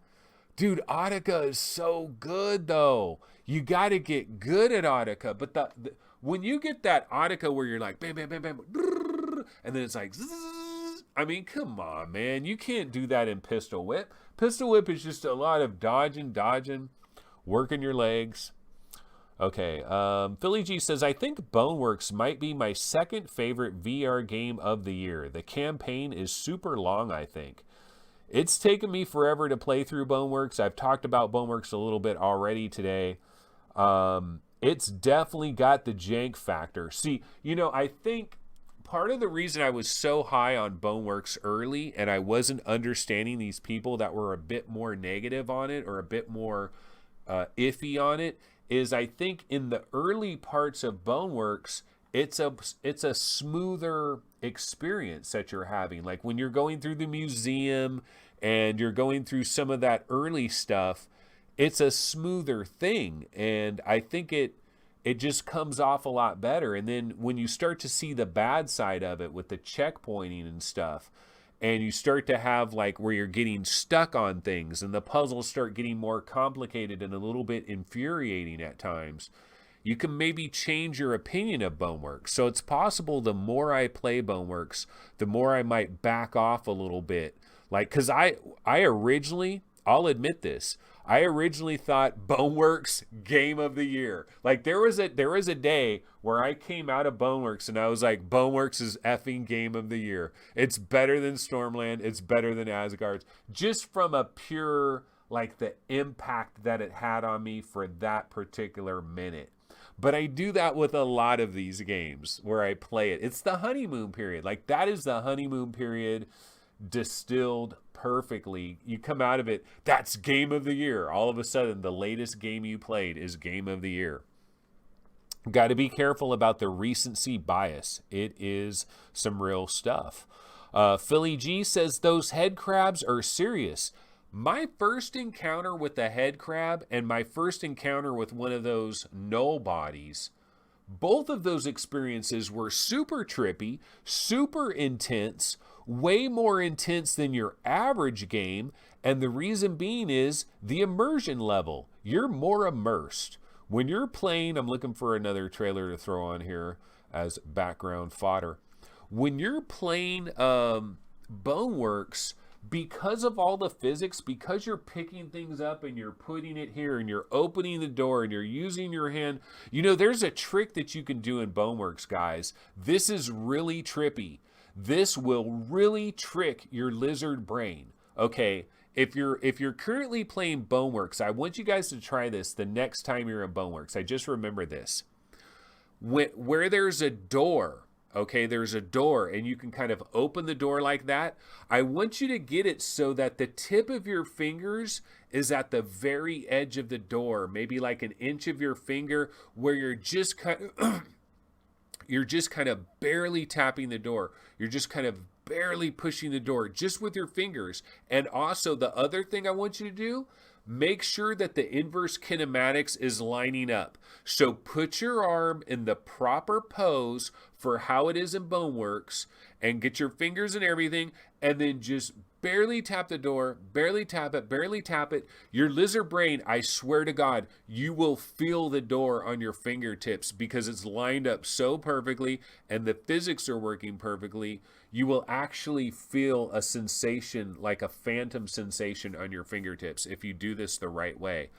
Dude, Autica is so good though. You got to get good at Autica. But when you get that Autica where you're like, bam, bam, bam, bam, and then it's like, I mean, come on, man. You can't do that in Pistol Whip. Pistol Whip is just a lot of dodging, working your legs. Okay, Philly G says, I think Boneworks might be my second favorite VR game of the year. The campaign is super long, I think. It's taken me forever to play through Boneworks. I've talked about Boneworks a little bit already today. It's definitely got the jank factor. See, I think part of the reason I was so high on Boneworks early and I wasn't understanding these people that were a bit more negative on it or a bit more iffy on it is I think in the early parts of Boneworks, it's a smoother experience that you're having. Like when you're going through the museum and you're going through some of that early stuff, it's a smoother thing. And I think it just comes off a lot better. And then when you start to see the bad side of it with the checkpointing and stuff, and you start to have like where you're getting stuck on things and the puzzles start getting more complicated and a little bit infuriating at times, you can maybe change your opinion of Boneworks. So it's possible the more I play Boneworks, the more I might back off a little bit. Like, because I originally, I'll admit this, I originally thought Boneworks Game of the Year. Like there was a day where I came out of Boneworks and I was like, Boneworks is effing Game of the Year. It's better than Stormland. It's better than Asgard's. Just from a pure, like the impact that it had on me for that particular minute. But I do that with a lot of these games where I play it. It's the honeymoon period. Like that is the honeymoon period distilled perfectly. You come out of it, that's Game of the Year. All of a sudden, the latest game you played is Game of the Year. Got to be careful about the recency bias. It is some real stuff. Philly G says those head crabs are serious. My first encounter with a head crab and my first encounter with one of those null bodies, both of those experiences were super trippy, super intense, way more intense than your average game. And the reason being is the immersion level. You're more immersed. When you're playing, I'm looking for another trailer to throw on here as background fodder. When you're playing Boneworks, because of all the physics, because you're picking things up and you're putting it here and you're opening the door and you're using your hand, there's a trick that you can do in Boneworks, guys. This is really trippy. This will really trick your lizard brain. Okay, if you're currently playing Boneworks, I want you guys to try this the next time you're in Boneworks. I just remember this. Where there's a door, okay, there's a door and you can kind of open the door like that. I want you to get it so that the tip of your fingers is at the very edge of the door, maybe like an inch of your finger, where you're just kind of barely tapping the door. You're just kind of barely pushing the door just with your fingers. And also the other thing I want you to do, make sure that the inverse kinematics is lining up. So put your arm in the proper pose for how it is in Boneworks and get your fingers and everything, and then just barely tap the door, barely tap it. Your lizard brain, I swear to God, you will feel the door on your fingertips because it's lined up so perfectly and the physics are working perfectly. You will actually feel a sensation, like a phantom sensation on your fingertips if you do this the right way.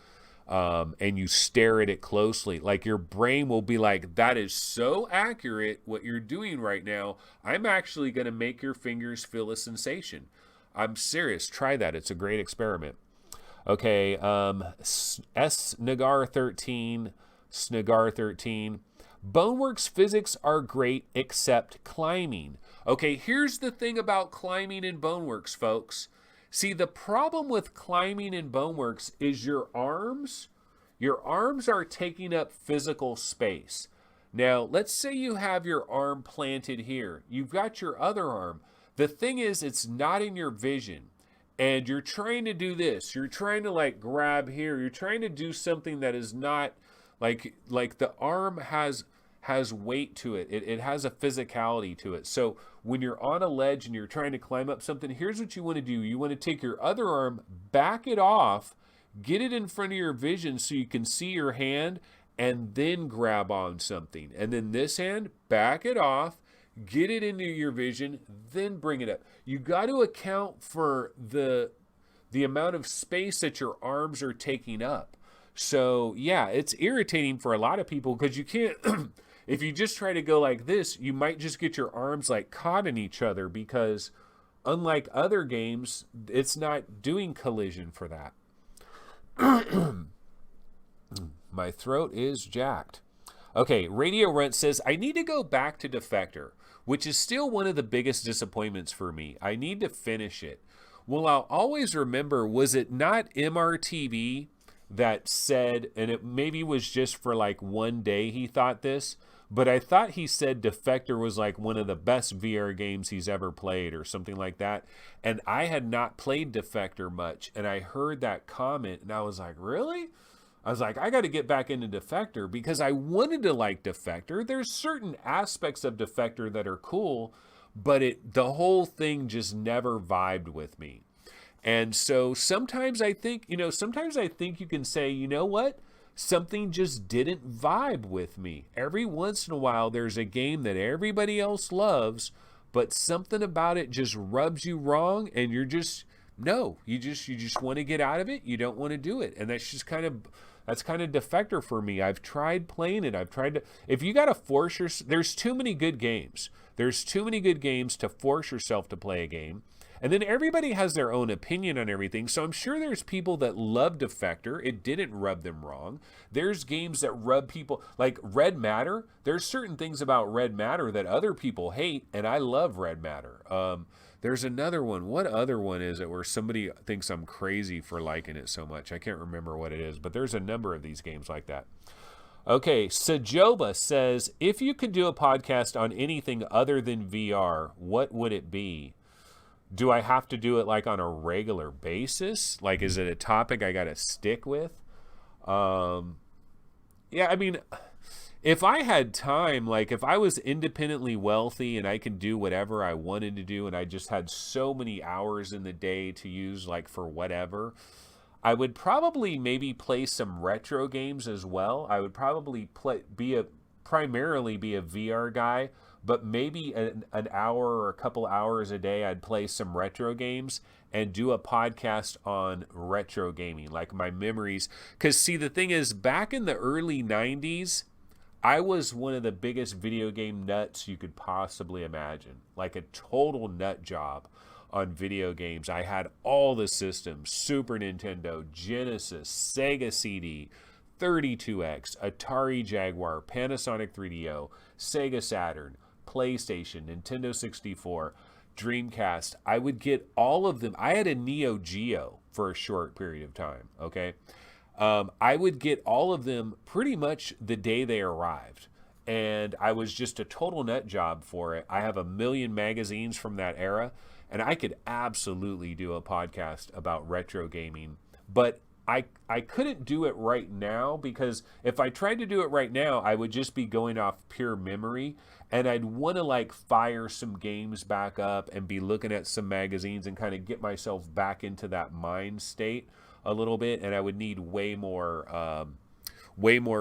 And you stare at it closely. Like your brain will be like, that is so accurate what you're doing right now. I'm actually going to make your fingers feel a sensation. I'm serious. Try that. It's a great experiment. Okay, Snegar13. Boneworks physics are great except climbing. Okay, here's the thing about climbing in Boneworks, folks. See, the problem with climbing in Boneworks is your arms are taking up physical space. Now, let's say you have your arm planted here. You've got your other arm. The thing is, it's not in your vision. And you're trying to do this. You're trying to like grab here. You're trying to do something that is not like the arm has weight to it. It has a physicality to it. So when you're on a ledge and you're trying to climb up something, here's what you want to do. You want to take your other arm, back it off, get it in front of your vision so you can see your hand, and then grab on something. And then this hand, back it off, get it into your vision, then bring it up. You got to account for the amount of space that your arms are taking up. So yeah, it's irritating for a lot of people because you can't, if you just try to go like this, you might just get your arms like caught in each other because unlike other games, it's not doing collision for that. My throat is jacked. Okay, Radio Runt says, I need to go back to Defector, which is still one of the biggest disappointments for me. I need to finish it. Well, I'll always remember, was it not MRTV that said, and it maybe was just for like one day he thought this, but I thought he said Defector was like one of the best VR games he's ever played or something like that. And I had not played Defector much, and I heard that comment, and I was like, really? I was like, I got to get back into Defector because I wanted to like Defector. There's certain aspects of Defector that are cool, but the whole thing just never vibed with me. And so sometimes I think you can say, you know what? Something just didn't vibe with me. Every once in a while, there's a game that everybody else loves, but something about it just rubs you wrong, and you just want to get out of it. You don't want to do it. And that's kind of Defector for me. I've tried playing it. If you got to force yourself, there's too many good games. There's too many good games to force yourself to play a game. And then everybody has their own opinion on everything. So I'm sure there's people that love Defector. It didn't rub them wrong. There's games that rub people, like Red Matter. There's certain things about Red Matter that other people hate, and I love Red Matter. There's another one. What other one is it where somebody thinks I'm crazy for liking it so much? I can't remember what it is, but there's a number of these games like that. Okay, Sajoba says, if you could do a podcast on anything other than VR, what would it be? Do I have to do it like on a regular basis? Like, is it a topic I got to stick with? Um, yeah, I mean, if I had time, like if I was independently wealthy and I could do whatever I wanted to do and I just had so many hours in the day to use like for whatever, I would probably maybe play some retro games as well. I would probably primarily be a VR guy, but maybe an hour or a couple hours a day I'd play some retro games and do a podcast on retro gaming, like my memories. Because see, the thing is, back in the early 90s, I was one of the biggest video game nuts you could possibly imagine, like a total nut job on video games. I had all the systems: Super Nintendo, Genesis, Sega CD, 32X, Atari Jaguar, Panasonic 3DO, Sega Saturn, PlayStation, Nintendo 64, Dreamcast. I would get all of them. I had a Neo Geo for a short period of time, okay? I would get all of them pretty much the day they arrived. And I was just a total nut job for it. I have a million magazines from that era, and I could absolutely do a podcast about retro gaming. But I couldn't do it right now, because if I tried to do it right now, I would just be going off pure memory, and I'd want to like fire some games back up and be looking at some magazines and kind of get myself back into that mind state a little bit, and I would need way more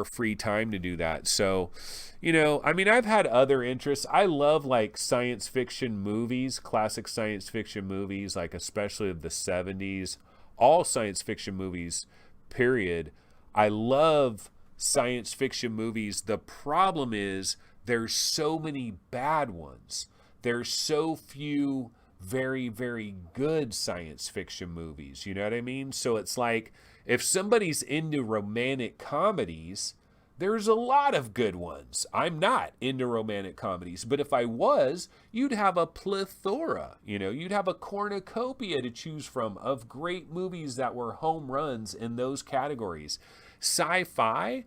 free time to do that. So, you know, I mean, I've had other interests. I love like science fiction movies, classic science fiction movies, like especially of the 70s, all science fiction movies, period. I love science fiction movies. The problem is there's so many bad ones. There's so few very, very good science fiction movies. You know what I mean? So it's like, if somebody's into romantic comedies, there's a lot of good ones. I'm not into romantic comedies, but if I was, you'd have a plethora. You know, you'd have a cornucopia to choose from of great movies that were home runs in those categories. Sci-fi,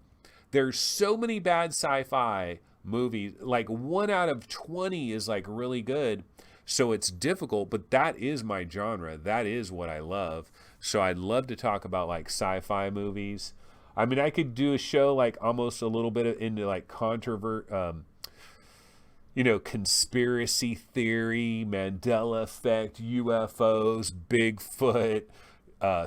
there's so many bad sci-fi movies. Like 1 out of 20 is like really good. So it's difficult, but that is my genre. That is what I love. So I'd love to talk about like sci-fi movies. I mean, I could do a show like almost a little bit into like conspiracy theory, Mandela effect, UFOs, Bigfoot,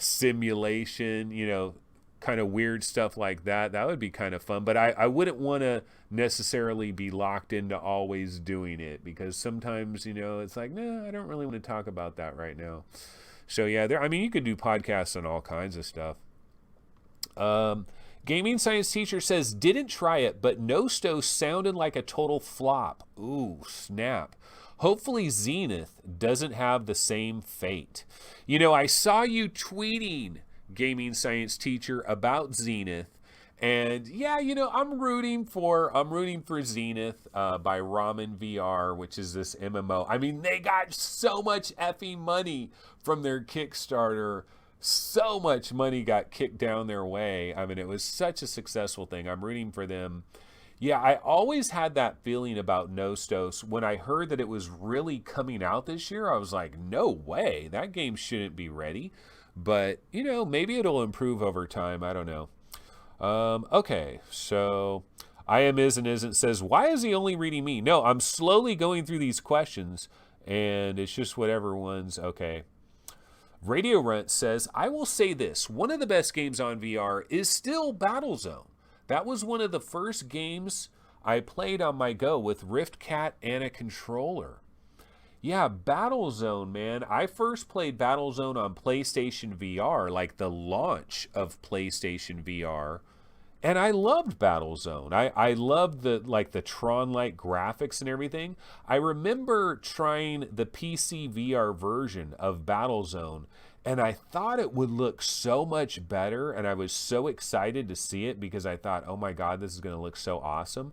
simulation, kind of weird stuff like that. That would be kind of fun. But I wouldn't want to necessarily be locked into always doing it, because sometimes, it's like, no, I don't really want to talk about that right now. So yeah, you could do podcasts on all kinds of stuff. Gaming Science Teacher says, didn't try it, but Nosto sounded like a total flop. Ooh, snap. Hopefully Zenith doesn't have the same fate. I saw you tweeting, Gaming Science Teacher, about Zenith. And yeah, I'm rooting for Zenith by Ramen VR, which is this MMO. I mean, they got so much effing money from their Kickstarter. So much money got kicked down their way. I mean, it was such a successful thing. I'm rooting for them. Yeah, I always had that feeling about Nostos. When I heard that it was really coming out this year, I was like, no way. That game shouldn't be ready. But, maybe it'll improve over time. I don't know. Okay, so I am is and isn't says, why is he only reading me? No, I'm slowly going through these questions, and it's just whatever ones. Okay. Radio Runt says, I will say this. One of the best games on VR is still Battlezone. That was one of the first games I played on my Go with Rift Cat and a controller. Yeah, Battlezone, man. I first played Battlezone on PlayStation VR, like the launch of PlayStation VR. And I loved Battlezone. I loved the Tron-like graphics and everything. I remember trying the PC VR version of Battlezone, and I thought it would look so much better, and I was so excited to see it because I thought, oh my God, this is going to look so awesome.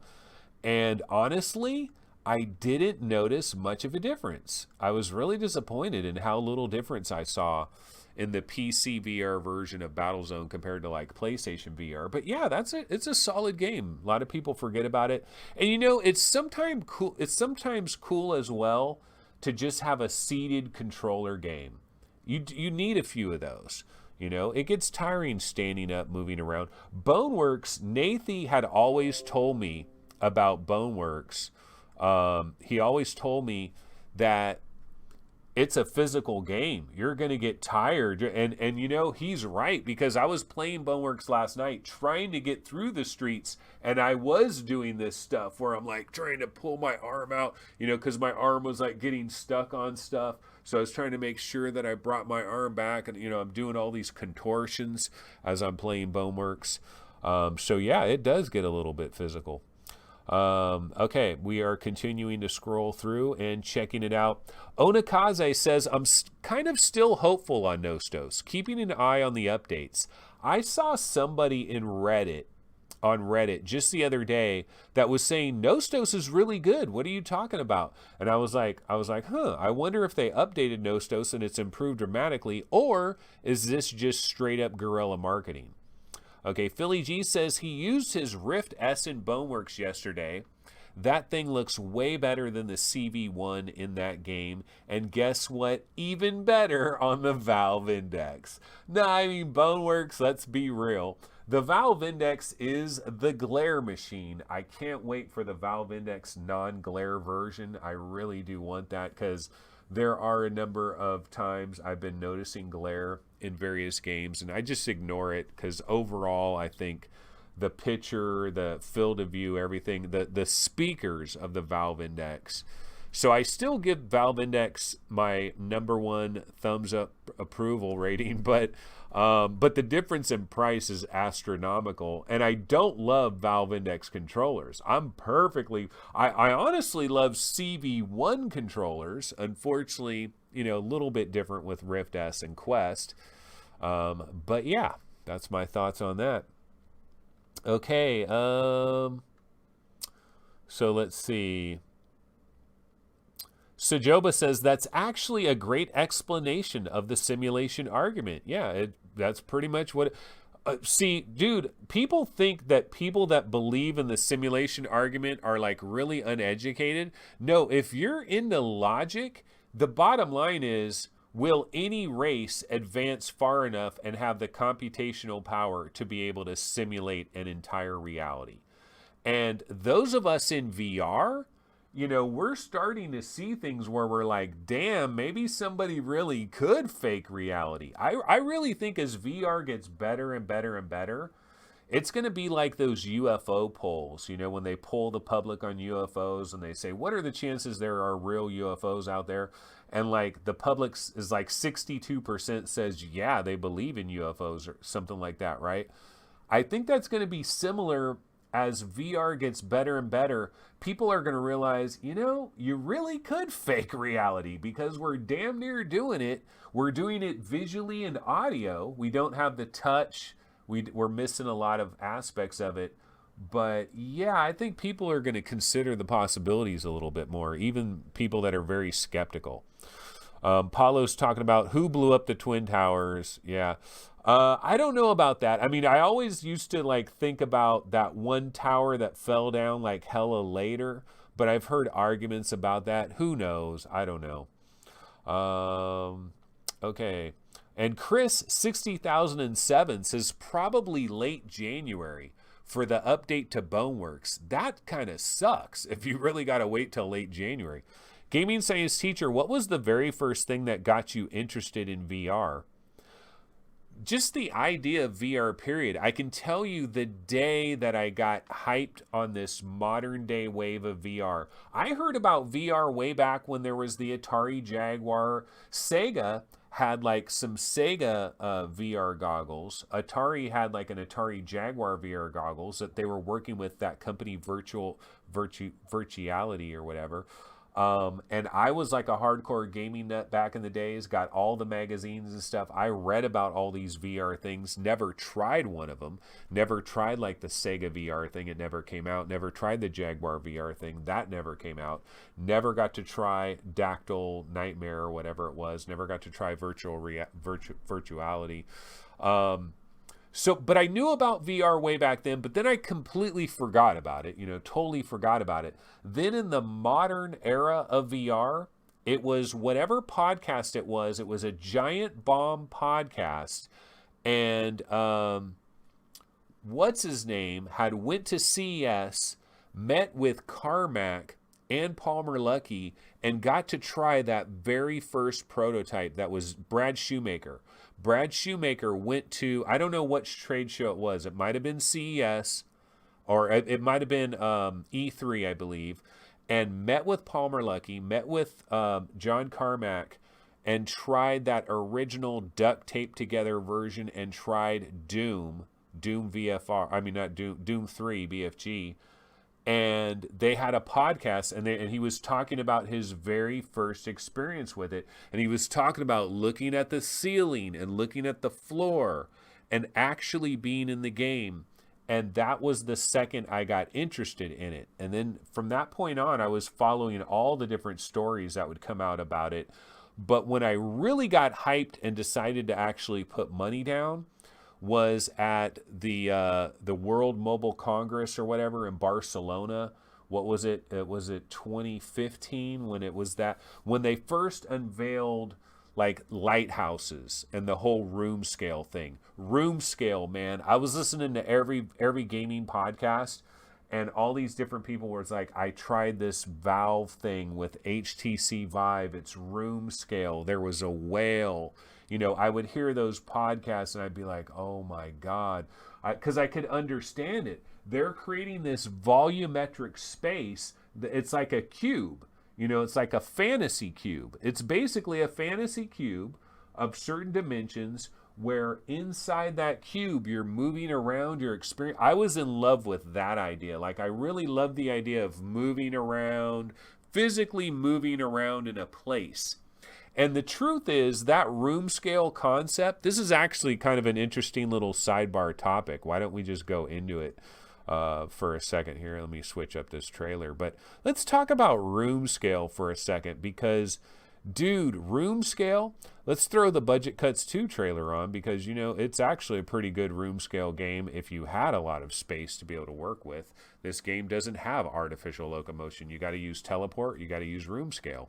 And honestly, I didn't notice much of a difference. I was really disappointed in how little difference I saw in the PC VR version of Battlezone compared to like PlayStation VR. But yeah, that's it. It's a solid game. A lot of people forget about it. And you know, it's sometimes cool. It's sometimes cool as well to just have a seated controller game. You need a few of those. You know, it gets tiring standing up, moving around. Boneworks, Nathy had always told me about Boneworks. He always told me that it's a physical game. You're going to get tired. And you know, he's right, because I was playing Boneworks last night trying to get through the streets, and I was doing this stuff where I'm like trying to pull my arm out, you know, because my arm was like getting stuck on stuff. So I was trying to make sure that I brought my arm back, and, you know, I'm doing all these contortions as I'm playing Boneworks. So yeah, it does get a little bit physical. Okay, we are continuing to scroll through and checking it out. Onakaze says, I'm kind of still hopeful on Nostos, keeping an eye on the updates. I saw somebody on Reddit just the other day that was saying Nostos is really good. What are you talking about? And I was like, I wonder if they updated Nostos and it's improved dramatically, or is this just straight up guerrilla marketing? Okay, Philly G says he used his Rift S in Boneworks yesterday. That thing looks way better than the CV1 in that game. And guess what? Even better on the Valve Index. No, I mean, Boneworks, let's be real. The Valve Index is the glare machine. I can't wait for the Valve Index non-glare version. I really do want that, because there are a number of times I've been noticing glare in various games, and I just ignore it, because overall I think the picture, the field of view, everything, the speakers of the Valve Index. So I still give Valve Index my #1 thumbs up approval rating, but the difference in price is astronomical, and I don't love Valve Index controllers. I honestly love CV1 controllers. Unfortunately, you know, a little bit different with Rift S and Quest. But yeah, that's my thoughts on that. Okay, so let's see. Sajoba says that's actually a great explanation of the simulation argument. Yeah, that's pretty much what see, dude, people think that people that believe in the simulation argument are like really uneducated. No, if you're into logic, the bottom line is, will any race advance far enough and have the computational power to be able to simulate an entire reality? And those of us in VR, you know, we're starting to see things where we're like, damn, maybe somebody really could fake reality. I really think as VR gets better and better and better, it's going to be like those UFO polls, you know, when they poll the public on UFOs and they say, what are the chances there are real UFOs out there? And like the public is like 62% says, yeah, they believe in UFOs or something like that, right? I think that's going to be similar. As VR gets better and better, people are going to realize, you know, you really could fake reality, because we're damn near doing it. We're doing it visually and audio. We don't have the touch. We're missing a lot of aspects of it. But yeah, I think people are going to consider the possibilities a little bit more, even people that are very skeptical. Paulo's talking about who blew up the Twin Towers. Yeah. I don't know about that. I mean, I always used to like think about that one tower that fell down like hella later, but I've heard arguments about that. Who knows? I don't know. Okay. And Chris 60,007 says probably late January for the update to Boneworks. That kind of sucks if you really got to wait till late January. Gaming Science Teacher, what was the very first thing that got you interested in VR? Just the idea of VR, period. I can tell you the day that I got hyped on this modern day wave of VR. I heard about VR way back when there was the Atari Jaguar. Sega had like some Sega VR goggles. Atari had like an Atari Jaguar VR goggles that they were working with that company Virtuality or whatever. And I was like a hardcore gaming nut back in the days, got all the magazines and stuff. I read about all these VR things, never tried one of them, never tried like the Sega VR thing. It never came out. Never tried the Jaguar VR thing. That never came out. Never got to try Dactyl Nightmare or whatever it was. Never got to try virtuality. But I knew about VR way back then, but then I completely forgot about it, totally forgot about it. Then in the modern era of VR, it was whatever podcast it was a giant bomb podcast. And what's his name had went to CES, met with Carmack and Palmer Luckey, and got to try that very first prototype that was Brad Shoemaker. Brad Shoemaker went to, I don't know which trade show it was. It might have been CES, or it might have been E3, I believe, and met with Palmer Luckey, met with John Carmack, and tried that original duct tape together version, and tried Doom VFR. I mean, not Doom 3 BFG. And they had a podcast, and he was talking about his very first experience with it. And he was talking about looking at the ceiling and looking at the floor and actually being in the game. And that was the second I got interested in it. And then from that point on, I was following all the different stories that would come out about it. But when I really got hyped and decided to actually put money down was at the World Mobile Congress or whatever in Barcelona. What was it? Was it 2015 when they first unveiled like lighthouses and the whole room scale thing. Room scale, man. I was listening to every gaming podcast, and all these different people were like, I tried this Valve thing with HTC Vive. It's room scale. There was a whale. I would hear those podcasts and I'd be like, oh my God, because I could understand it. They're creating this volumetric space. It's like a cube, it's like a fantasy cube. It's basically a fantasy cube of certain dimensions where inside that cube, you're moving around your experience. I was in love with that idea. Like, I really love the idea of moving around, physically moving around in a place. And the truth is that room scale concept, this is actually kind of an interesting little sidebar topic. Why don't we just go into it for a second here? Let me switch up this trailer. But let's talk about room scale for a second because, dude, room scale, let's throw the Budget Cuts 2 trailer on because, it's actually a pretty good room scale game if you had a lot of space to be able to work with. This game doesn't have artificial locomotion. You got to use teleport. You got to use room scale.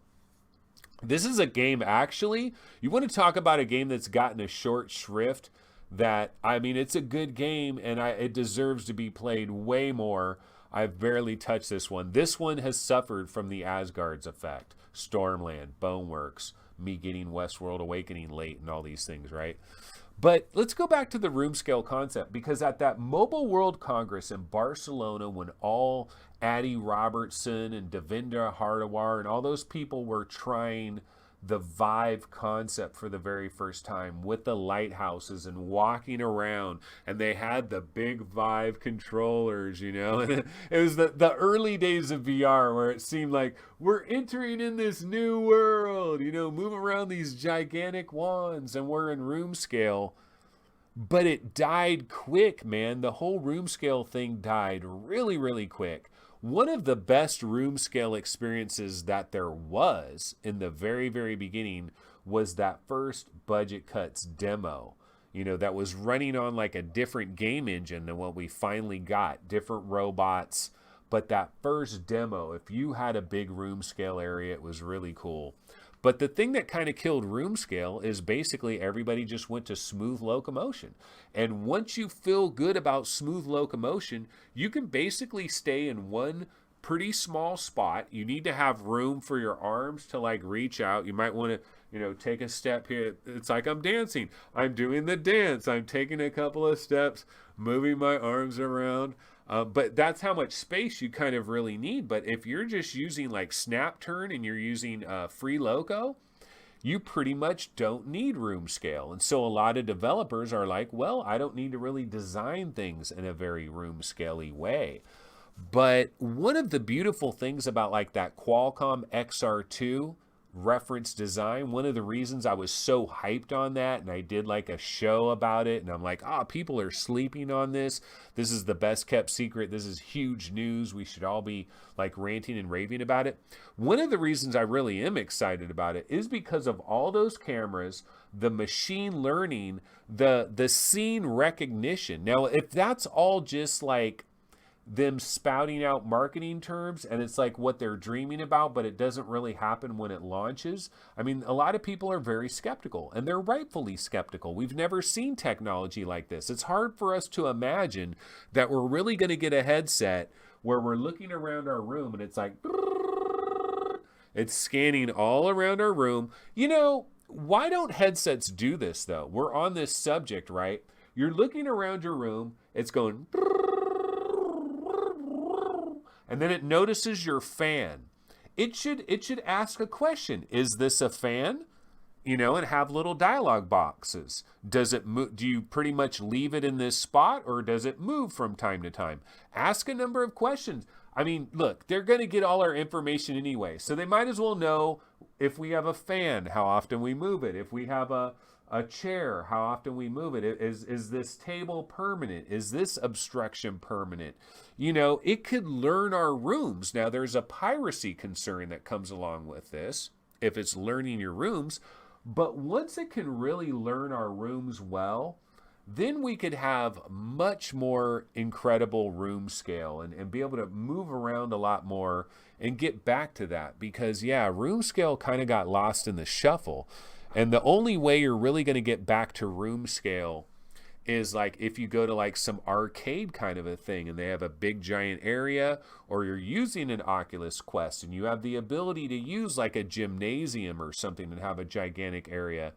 This is a game, actually, you want to talk about a game that's gotten a short shrift that, it's a good game and it deserves to be played way more. I've barely touched this one. This one has suffered from the Asgard's effect. Stormland, Boneworks, me getting Westworld Awakening late and all these things, right? But let's go back to the room scale concept because at that Mobile World Congress in Barcelona when all Addy Robertson and Devinder Hardawar and all those people were trying the Vive concept for the very first time with the lighthouses and walking around, and they had the big Vive controllers, and it was the early days of VR where it seemed like we're entering in this new world, move around these gigantic wands and we're in room scale. But it died quick, man. The whole room scale thing died really, really quick. One of the best room scale experiences that there was in the very, very beginning was that first Budget Cuts demo, that was running on like a different game engine than what we finally got, different robots. But that first demo, if you had a big room scale area, it was really cool. But the thing that kind of killed room scale is basically everybody just went to smooth locomotion. And once you feel good about smooth locomotion, you can basically stay in one pretty small spot. You need to have room for your arms to like reach out. You might want to, take a step here. It's like I'm dancing. I'm doing the dance. I'm taking a couple of steps, moving my arms around. But that's how much space you kind of really need. But if you're just using like snap turn and you're using free loco, you pretty much don't need room scale. And so a lot of developers are like, well, I don't need to really design things in a very room scale-y way. But one of the beautiful things about like that Qualcomm XR2 reference design, one of the reasons I was so hyped on that, and I did like a show about it, and I'm like, people are sleeping on this. This is the best kept secret. This is huge news. We should all be like ranting and raving about it. One of the reasons I really am excited about it is because of all those cameras, the machine learning, the scene recognition. Now, if that's all just like them spouting out marketing terms and it's like what they're dreaming about, but it doesn't really happen when it launches. I mean, a lot of people are very skeptical, and they're rightfully skeptical. We've never seen technology like this. It's hard for us to imagine that we're really going to get a headset where we're looking around our room and it's like, it's scanning all around our room. You know, why don't headsets do this though? We're on this subject, right? You're looking around your room, it's going, and then it notices your fan. It should ask a question. Is this a fan? You know, and have little dialogue boxes. Does it do you pretty much leave it in this spot, or does it move from time to time? Ask a number of questions. I mean, look, they're going to get all our information anyway, so they might as well know if we have a fan, how often we move it. If we have a chair, how often we move it. Is this table permanent? Is this obstruction permanent? You know, it could learn our rooms. Now, there's a piracy concern that comes along with this, if it's learning your rooms. But once it can really learn our rooms well, then we could have much more incredible room scale and be able to move around a lot more and get back to that. Because, yeah, room scale kind of got lost in the shuffle. And the only way you're really going to get back to room scale is like if you go to like some arcade kind of a thing and they have a big giant area, or you're using an Oculus Quest and you have the ability to use like a gymnasium or something and have a gigantic area,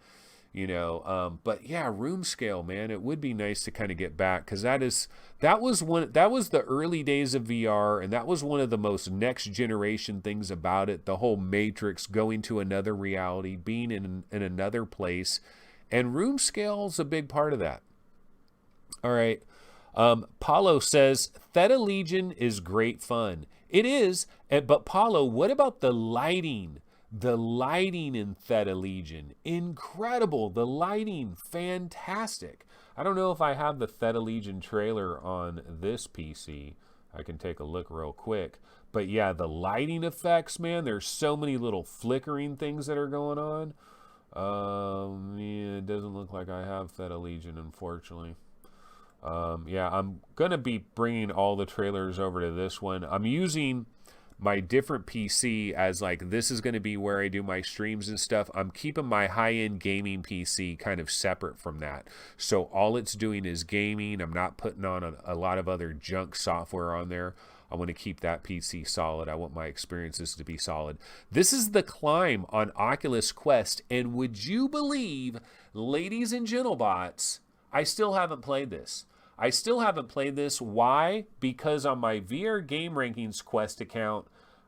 you know. But yeah, room scale, man, it would be nice to kind of get back, because that was the early days of VR, and that was one of the most next generation things about it. The whole Matrix, going to another reality, being in another place, and room scale is a big part of that. All right. Paulo says, Theta Legion is great fun. It is, but Paulo, what about the lighting? The lighting in Theta Legion, incredible. The lighting, fantastic. I don't know if I have the Theta Legion trailer on this PC. I can take a look real quick. But yeah, the lighting effects, man, there's so many little flickering things that are going on. Yeah, it doesn't look like I have Theta Legion, unfortunately. Yeah, I'm going to be bringing all the trailers over to this one. I'm using my different PC as like, this is going to be where I do my streams and stuff. I'm keeping my high-end gaming PC kind of separate from that. So all it's doing is gaming. I'm not putting on a lot of other junk software on there. I want to keep that PC solid. I want my experiences to be solid. This is the climb on Oculus Quest. And would you believe, ladies and gentlebots, I still haven't played this. I still haven't played this. Why? Because on my VR Game Rankings Quest account,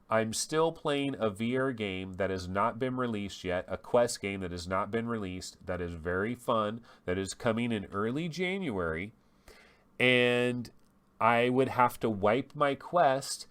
I'm still playing a VR game that has not been released yet, a Quest game that has not been released, that is very fun, that is coming in early January. And I would have to wipe my Quest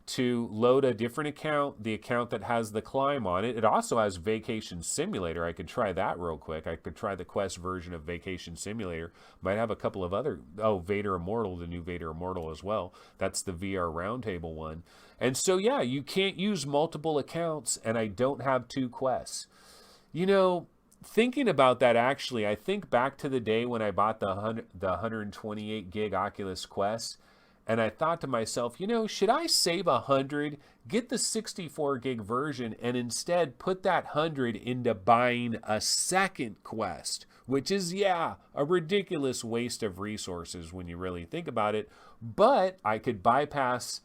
to load a different account, the account that has the climb on it. It also has Vacation Simulator. I could try that real quick. I could try the Quest version of Vacation Simulator. Might have a couple of other, Vader Immortal, the new Vader Immortal as well. That's the VR Roundtable one. And so, yeah, you can't use multiple accounts, and I don't have two Quests. You know, thinking about that, actually, I think back to the day when I bought the 128 gig Oculus Quest, and I thought to myself, you know, should I save 100, get the 64 gig version, and instead put that 100 into buying a second Quest, which is, yeah, a ridiculous waste of resources when you really think about it. But I could bypass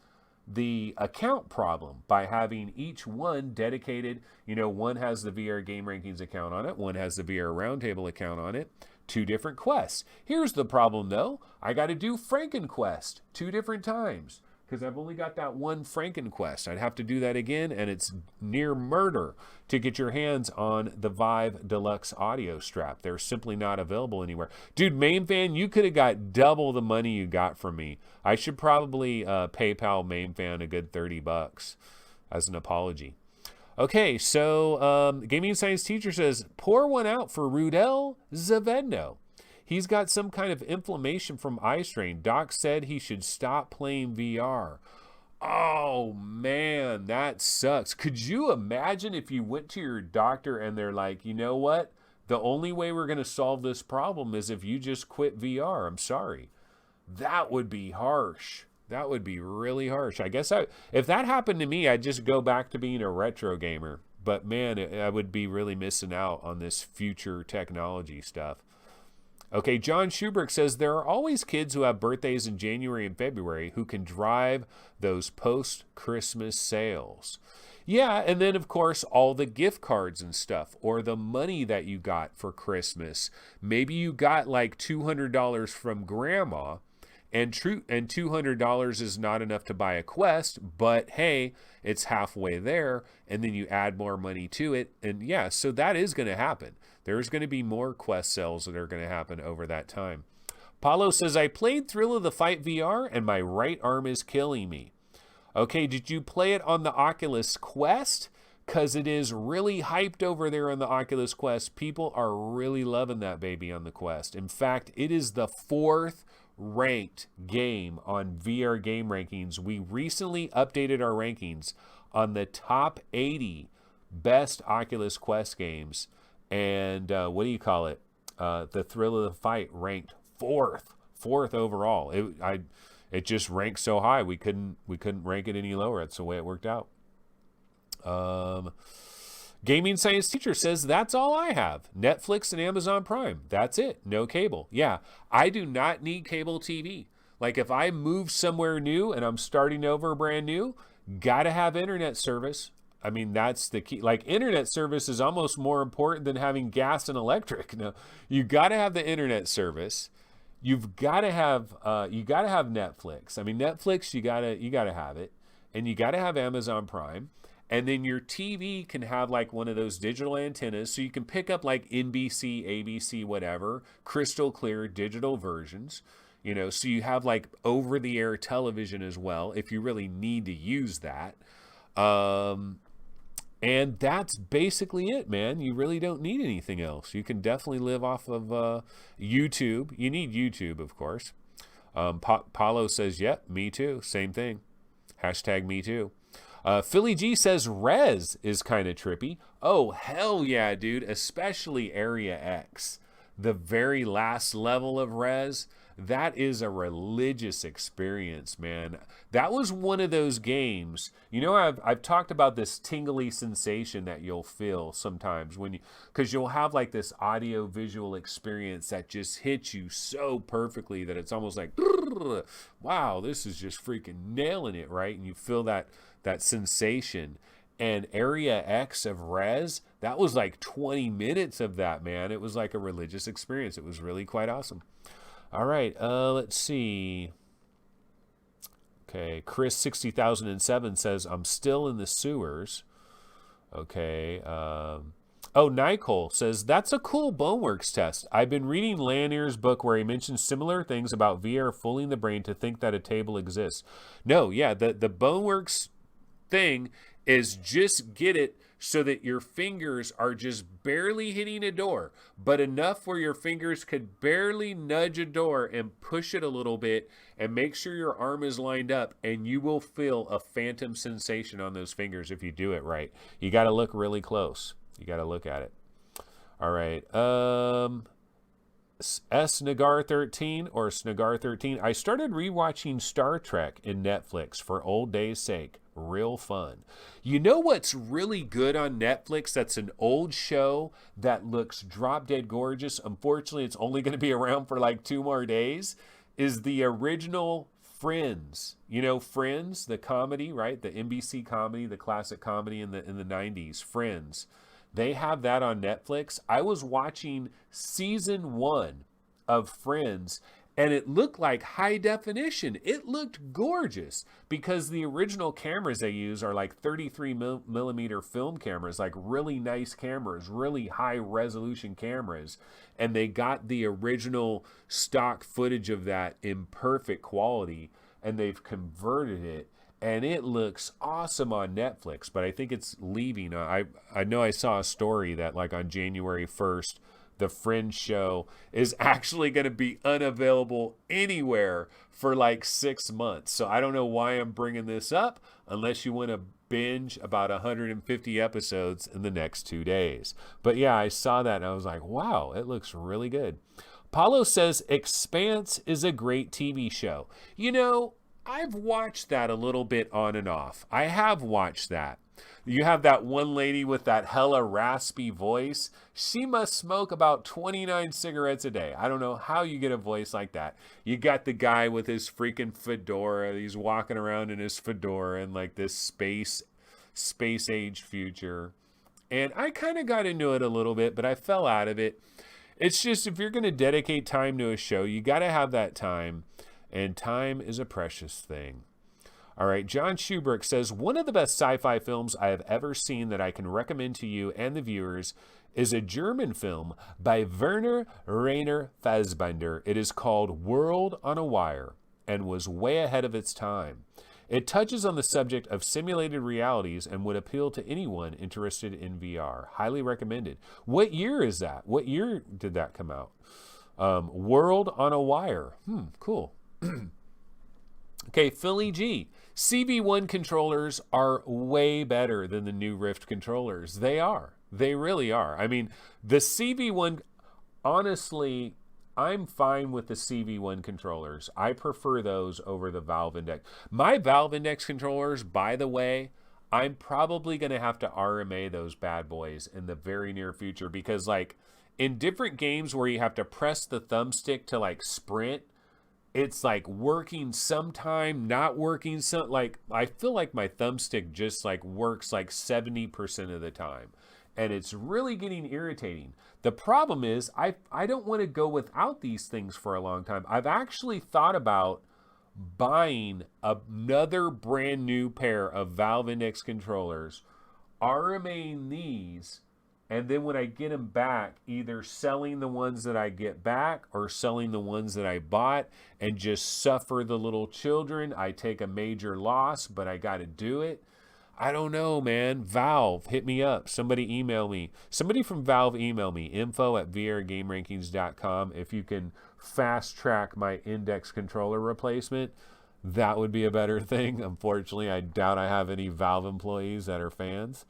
the account problem by having each one dedicated. You know, one has the VR Game Rankings account on it, one has the VR Roundtable account on it. Two different quests. Here's the problem though. I got to do FrankenQuest 2 different times. because I've only got that one FrankenQuest. I'd have to do that again, and it's near murder to get your hands on the Vive Deluxe audio strap. They're simply not available anywhere. Dude, Main Fan, you could have got double the money you got from me. I should probably PayPal Main Fan a good $30 as an apology. Okay, so Gaming Science Teacher says, pour one out for Rudel Zavedno. He's got some kind of inflammation from eye strain. Doc said he should stop playing VR. Oh, man, that sucks. Could you imagine if you went to your doctor and they're like, you know what? The only way we're going to solve this problem is if you just quit VR. I'm sorry. That would be harsh. That would be really harsh. I guess if that happened to me, I'd just go back to being a retro gamer. But, man, I would be really missing out on this future technology stuff. Okay, John Schuberg says, there are always kids who have birthdays in January and February who can drive those post-Christmas sales. Yeah, and then, of course, all the gift cards and stuff, or the money that you got for Christmas. Maybe you got like $200 from Grandma, and $200 is not enough to buy a Quest, but hey, it's halfway there, and then you add more money to it, and yeah, so that is going to happen. There's going to be more Quest sales that are going to happen over that time. Paulo says, I played Thrill of the Fight VR, and my right arm is killing me. Okay, did you play it on the Oculus Quest? Because it is really hyped over there on the Oculus Quest. People are really loving that baby on the Quest. In fact, it is the 4th ranked game on VR game rankings. We recently updated our rankings on the top 80 best Oculus Quest games, and what do you call it? The Thrill of the Fight ranked fourth overall. It just ranked so high we couldn't rank it any lower. That's the way it worked out. Gaming Science Teacher says, that's all I have. Netflix and Amazon Prime. That's it. No cable. Yeah, I do not need cable TV. Like if I move somewhere new and I'm starting over brand new, gotta have internet service. I mean, that's the key. Like internet service is almost more important than having gas and electric. No, you gotta have the internet service. You've gotta have Netflix. I mean, Netflix, you gotta have it, and you gotta have Amazon Prime. And then your TV can have like one of those digital antennas, so you can pick up like NBC, ABC, whatever, crystal clear digital versions, you know, so you have like over-the-air television as well if you really need to use that. And that's basically it, man. You really don't need anything else. You can definitely live off of YouTube. You need YouTube, of course. Paulo says, yep, me too. Same thing. Hashtag me too. Philly G says Rez is kind of trippy. Oh, hell yeah, dude. Especially Area X. The very last level of Rez. That is a religious experience, man. That was one of those games. You know, I've talked about this tingly sensation that you'll feel sometimes because you'll have like this audio visual experience that just hits you so perfectly that it's almost like, wow, this is just freaking nailing it, right? And you feel that sensation. And Area X of Rez, that was like 20 minutes of that, man. It was like a religious experience. It was really quite awesome. All right, let's see. Okay, Chris 60,007 says, I'm still in the sewers. Okay. Nicole says, that's a cool Boneworks test. I've been reading Lanier's book where he mentions similar things about VR fooling the brain to think that a table exists. No, yeah, the Boneworks thing is just get it so that your fingers are just barely hitting a door, but enough where your fingers could barely nudge a door and push it a little bit and make sure your arm is lined up, and you will feel a phantom sensation on those fingers if you do it right. You got to look really close. You got to look at it. All right. Snagar13 or Snagar13. I started rewatching Star Trek in Netflix for old days' sake. Real fun. You know what's really good on Netflix that's an old show that looks drop dead gorgeous? Unfortunately, it's only going to be around for like 2 more days. Is the original Friends. You know Friends, the comedy, right? The NBC comedy, the classic comedy in the 90s, Friends. They have that on Netflix. I was watching season 1 of Friends, and it looked like high definition. It looked gorgeous because the original cameras they use are like 33 millimeter film cameras, like really nice cameras, really high resolution cameras. And they got the original stock footage of that in perfect quality, and they've converted it. And it looks awesome on Netflix, but I think it's leaving. I know I saw a story that like on January 1st, the Fringe show is actually going to be unavailable anywhere for like 6 months. So I don't know why I'm bringing this up unless you want to binge about 150 episodes in the next 2 days. But yeah, I saw that and I was like, wow, it looks really good. Paulo says Expanse is a great TV show. You know, I've watched that a little bit on and off. I have watched that. You have that one lady with that hella raspy voice. She must smoke about 29 cigarettes a day. I don't know how you get a voice like that. You got the guy with his freaking fedora. He's walking around in his fedora in like this space age future. And I kind of got into it a little bit, but I fell out of it. It's just if you're going to dedicate time to a show, you got to have that time. And time is a precious thing. All right, John Schuberg says, one of the best sci-fi films I have ever seen that I can recommend to you and the viewers is a German film by Werner Rainer Fassbinder. It is called World on a Wire and was way ahead of its time. It touches on the subject of simulated realities and would appeal to anyone interested in VR. Highly recommended. What year is that? What year did that come out? World on a Wire. Cool. Okay, Philly G. CV1 controllers are way better than the new Rift controllers. They are. They really are. I mean, the CV1, honestly, I'm fine with the CV1 controllers. I prefer those over the Valve Index. My Valve Index controllers, by the way, I'm probably going to have to RMA those bad boys in the very near future because, like, in different games where you have to press the thumbstick to, like, sprint, it's like working sometime, not working some. Like I feel like my thumbstick just like works like 70% of the time, and it's really getting irritating. The problem is I don't want to go without these things for a long time. I've actually thought about buying another brand new pair of Valve Index controllers, RMAing these. And then when I get them back, either selling the ones that I get back or selling the ones that I bought and just suffer the little children. I take a major loss, but I got to do it. I don't know, man. Valve, hit me up. Somebody email me. Somebody from Valve email me. info@vrgamerankings.com. If you can fast track my index controller replacement, that would be a better thing. Unfortunately, I doubt I have any Valve employees that are fans.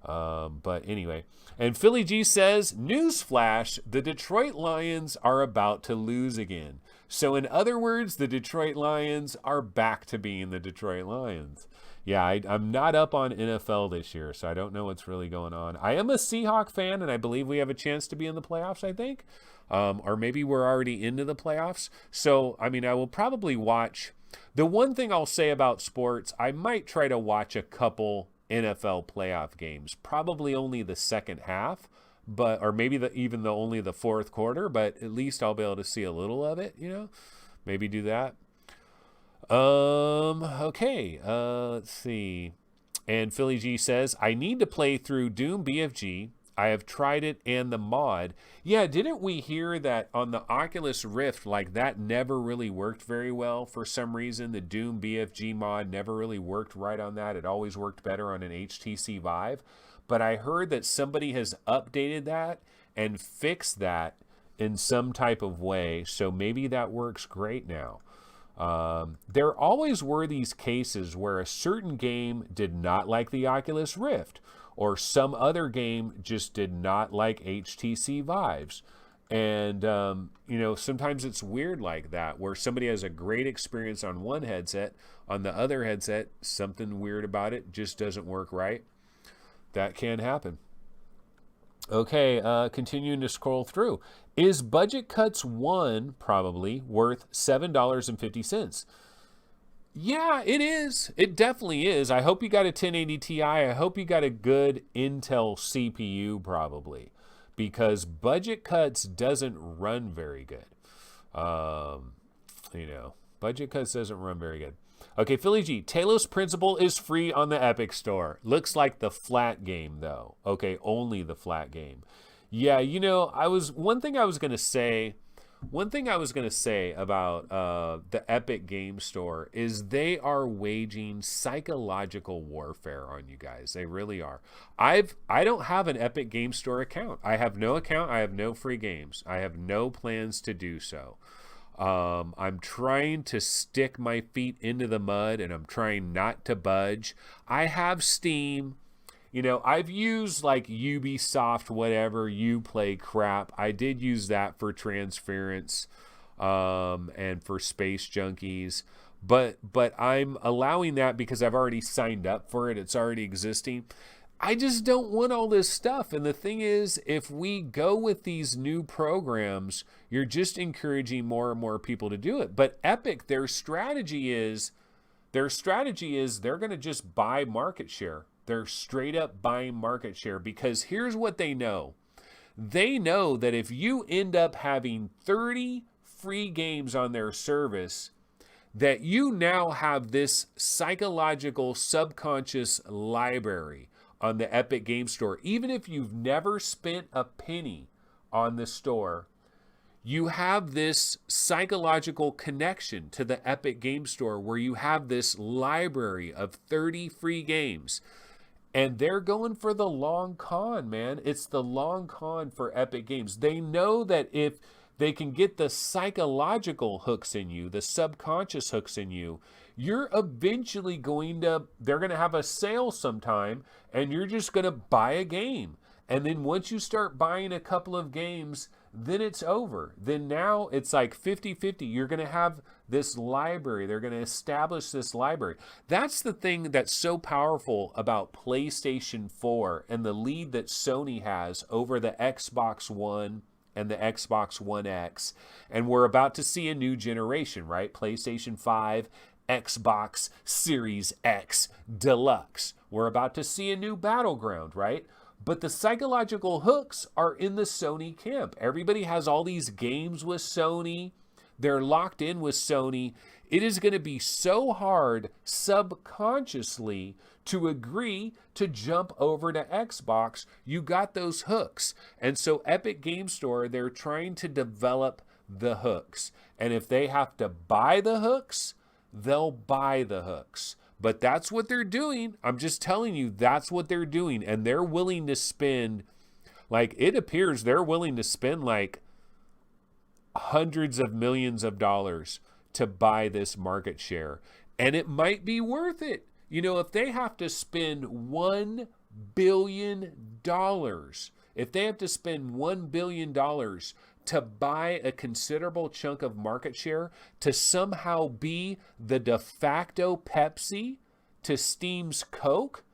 But anyway, and Philly G says, newsflash, the Detroit Lions are about to lose again. So in other words, the Detroit Lions are back to being the Detroit Lions. Yeah, I'm not up on NFL this year, so I don't know what's really going on. I am a Seahawk fan, and I believe we have a chance to be in the playoffs, I think. Or maybe we're already into the playoffs. So, I mean, I will probably watch. The one thing I'll say about sports, I might try to watch a couple NFL playoff games, probably only the second half, but or maybe only the fourth quarter, but at least I'll be able to see a little of it, maybe do that. Okay, let's see. And Philly G says, I need to play through Doom BFG. I have tried it and the mod. Yeah, didn't we hear that on the Oculus Rift, like that never really worked very well for some reason? The Doom BFG mod never really worked right on that. It always worked better on an HTC Vive. But I heard that somebody has updated that and fixed that in some type of way. So maybe that works great now. There always were these cases where a certain game did not like the Oculus Rift, or some other game just did not like HTC Vives. And, sometimes it's weird like that, where somebody has a great experience on one headset, on the other headset, something weird about it just doesn't work right. That can happen. Okay, continuing to scroll through. Is Budget Cuts 1 probably worth $7.50? Yeah, it is. It definitely is. I hope you got a 1080 Ti. I hope you got a good Intel CPU probably, because Budget Cuts doesn't run very good. Budget cuts doesn't run very good. Okay, Philly G. Talos Principle is free on the Epic Store. Looks like the flat game, though. Okay, only the flat game. Yeah, one thing I was going to say about the Epic Game Store is they are waging psychological warfare on you guys. They really are. I don't have an Epic Game Store account. I have no account. I have no free games. I have no plans to do so. I'm trying to stick my feet into the mud, and I'm trying not to budge. I have Steam. I've used like Ubisoft, whatever, Uplay crap. I did use that for Transference and for Space Junkies. But I'm allowing that because I've already signed up for it. It's already existing. I just don't want all this stuff. And the thing is, if we go with these new programs, you're just encouraging more and more people to do it. But Epic, their strategy is they're going to just buy market share. They're straight up buying market share because here's what they know. They know that if you end up having 30 free games on their service, that you now have this psychological subconscious library on the Epic Game Store. Even if you've never spent a penny on the store, you have this psychological connection to the Epic Game Store where you have this library of 30 free games. And they're going for the long con, man. It's the long con for Epic Games. They know that if they can get the psychological hooks in you, the subconscious hooks in you, you're eventually they're going to have a sale sometime, and you're just going to buy a game. And then once you start buying a couple of games, then it's over. Then now it's like 50-50. You're going to have this library. They're going to establish this library. That's the thing that's so powerful about PlayStation 4 and the lead that Sony has over the Xbox One and the Xbox One X. And we're about to see a new generation, right? PlayStation 5, Xbox Series X Deluxe. We're about to see a new battleground, right? But the psychological hooks are in the Sony camp. Everybody has all these games with Sony. They're locked in with Sony. It is going to be so hard subconsciously to agree to jump over to Xbox. You got those hooks. And so Epic Game Store, they're trying to develop the hooks. And if they have to buy the hooks, they'll buy the hooks. But that's what they're doing. I'm just telling you, that's what they're doing. And they're willing to spend, it appears they're willing to spend hundreds of millions of dollars to buy this market share. And it might be worth it. If they have to spend $1 billion, if they have to spend $1 billion to buy a considerable chunk of market share, to somehow be the de facto Pepsi to Steam's Coke,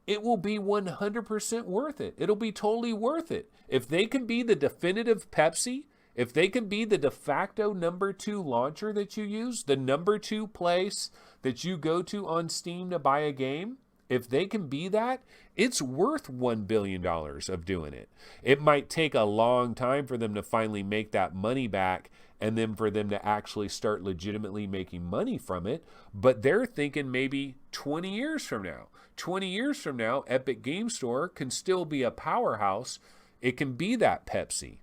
it will be 100% worth it. It'll be totally worth it. If they can be the definitive Pepsi, if they can be the de facto number 2 launcher that you use, the number 2 place that you go to on Steam to buy a game, if they can be that, it's worth $1 billion of doing it. It might take a long time for them to finally make that money back and then for them to actually start legitimately making money from it. But they're thinking maybe 20 years from now. 20 years from now, Epic Game Store can still be a powerhouse. It can be that Pepsi.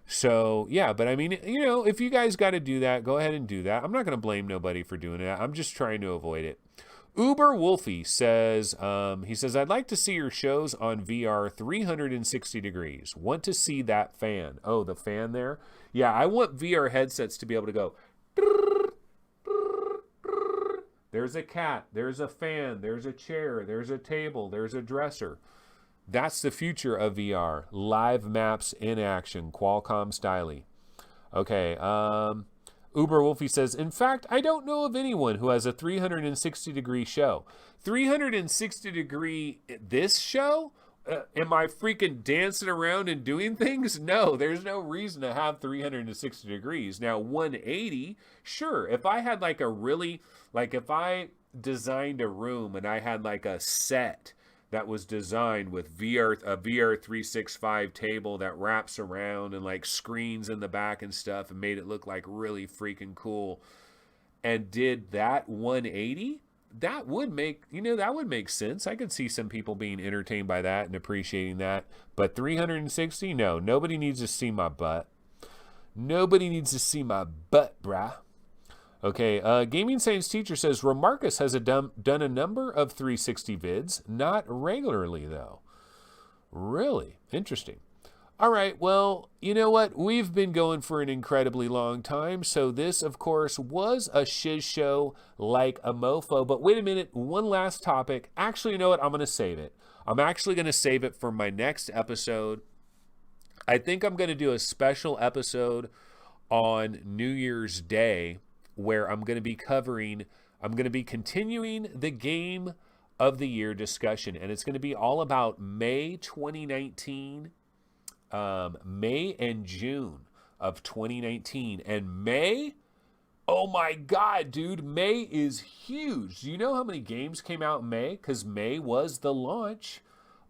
So, yeah, but I mean, if you guys got to do that, go ahead and do that. I'm not going to blame nobody for doing it. I'm just trying to avoid it. Uber Wolfie says, I'd like to see your shows on VR 360 degrees. Want to see that fan. Oh, the fan there? Yeah, I want VR headsets to be able to go. There's a cat. There's a fan. There's a chair. There's a table. There's a dresser. That's the future of VR. Live maps in action. Qualcomm styly. Okay, Uber Wolfie says, in fact, I don't know of anyone who has a 360-degree show. 360-degree this show? Am I freaking dancing around and doing things? No, there's no reason to have 360 degrees. Now, 180, sure. If I had if I designed a room and I had a set that was designed with a VR 365 table that wraps around and screens in the back and stuff and made it look really freaking cool. and did that 180, that would make, that would make sense. I could see some people being entertained by that and appreciating that. But 360, no, nobody needs to see my butt. Nobody needs to see my butt, brah. Okay, Gaming Science Teacher says, Romarcus has done a number of 360 vids, not regularly though. Really? Interesting. All right, well, you know what? We've been going for an incredibly long time, so this, of course, was a shiz show like a mofo. But wait a minute, one last topic. Actually, you know what? I'm going to save it. I'm actually going to save it for my next episode. I think I'm going to do a special episode on New Year's Day where I'm going to be continuing the game of the year discussion, and it's going to be all about May 2019, May and June of 2019. And May, oh my God, dude, May is huge. Do you know how many games came out in May? Because May was the launch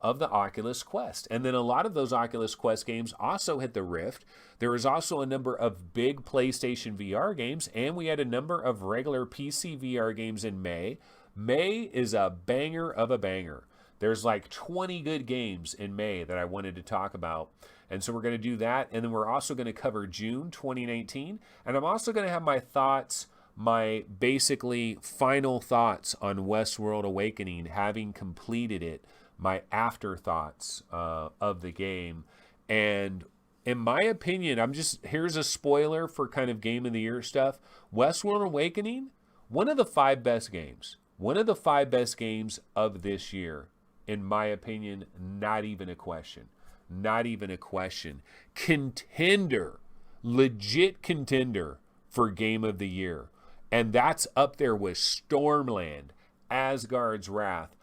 of the Oculus Quest. And then a lot of those Oculus Quest games also hit the Rift. There was also a number of big PlayStation VR games, and we had a number of regular PC VR games in May. May is a banger of a banger. There's like 20 good games in May that I wanted to talk about. And so we're going to do that. And then we're also going to cover June 2019. And I'm also going to have my thoughts, my basically final thoughts on Westworld Awakening, having completed it, my afterthoughts of the game. And in my opinion, here's a spoiler for kind of Game of the Year stuff. Westworld Awakening, one of the 5 best games. One of the 5 best games of this year. In my opinion, not even a question. Not even a question. Contender. Legit contender for Game of the Year. And that's up there with Stormland, Asgard's Wrath,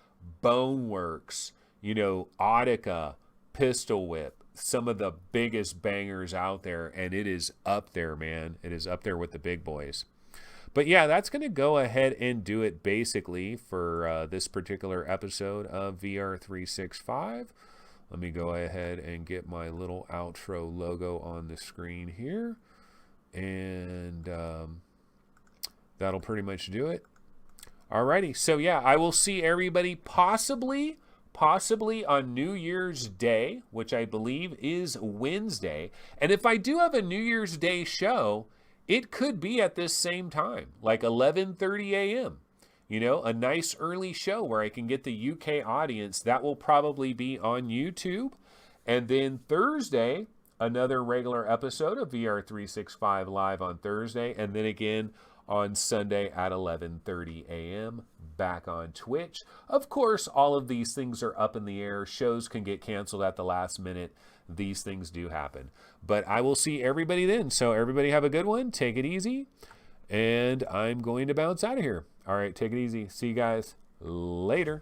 Boneworks, Audica, Pistol Whip. Some of the biggest bangers out there. And it is up there, man. It is up there with the big boys. But yeah, that's going to go ahead and do it basically for this particular episode of VR365. Let me go ahead and get my little outro logo on the screen here. And that'll pretty much do it. Alrighty, so yeah, I will see everybody possibly on New Year's Day, which I believe is Wednesday. And if I do have a New Year's Day show, it could be at this same time, like 11:30 a.m. A nice early show where I can get the UK audience. That will probably be on YouTube. And then Thursday, another regular episode of VR365 Live on Thursday. And then again on Sunday at 11:30 a.m. back on Twitch. Of course, all of these things are up in the air. Shows can get canceled at the last minute. These things do happen. But I will see everybody then. So everybody have a good one. Take it easy. And I'm going to bounce out of here. All right, take it easy. See you guys later.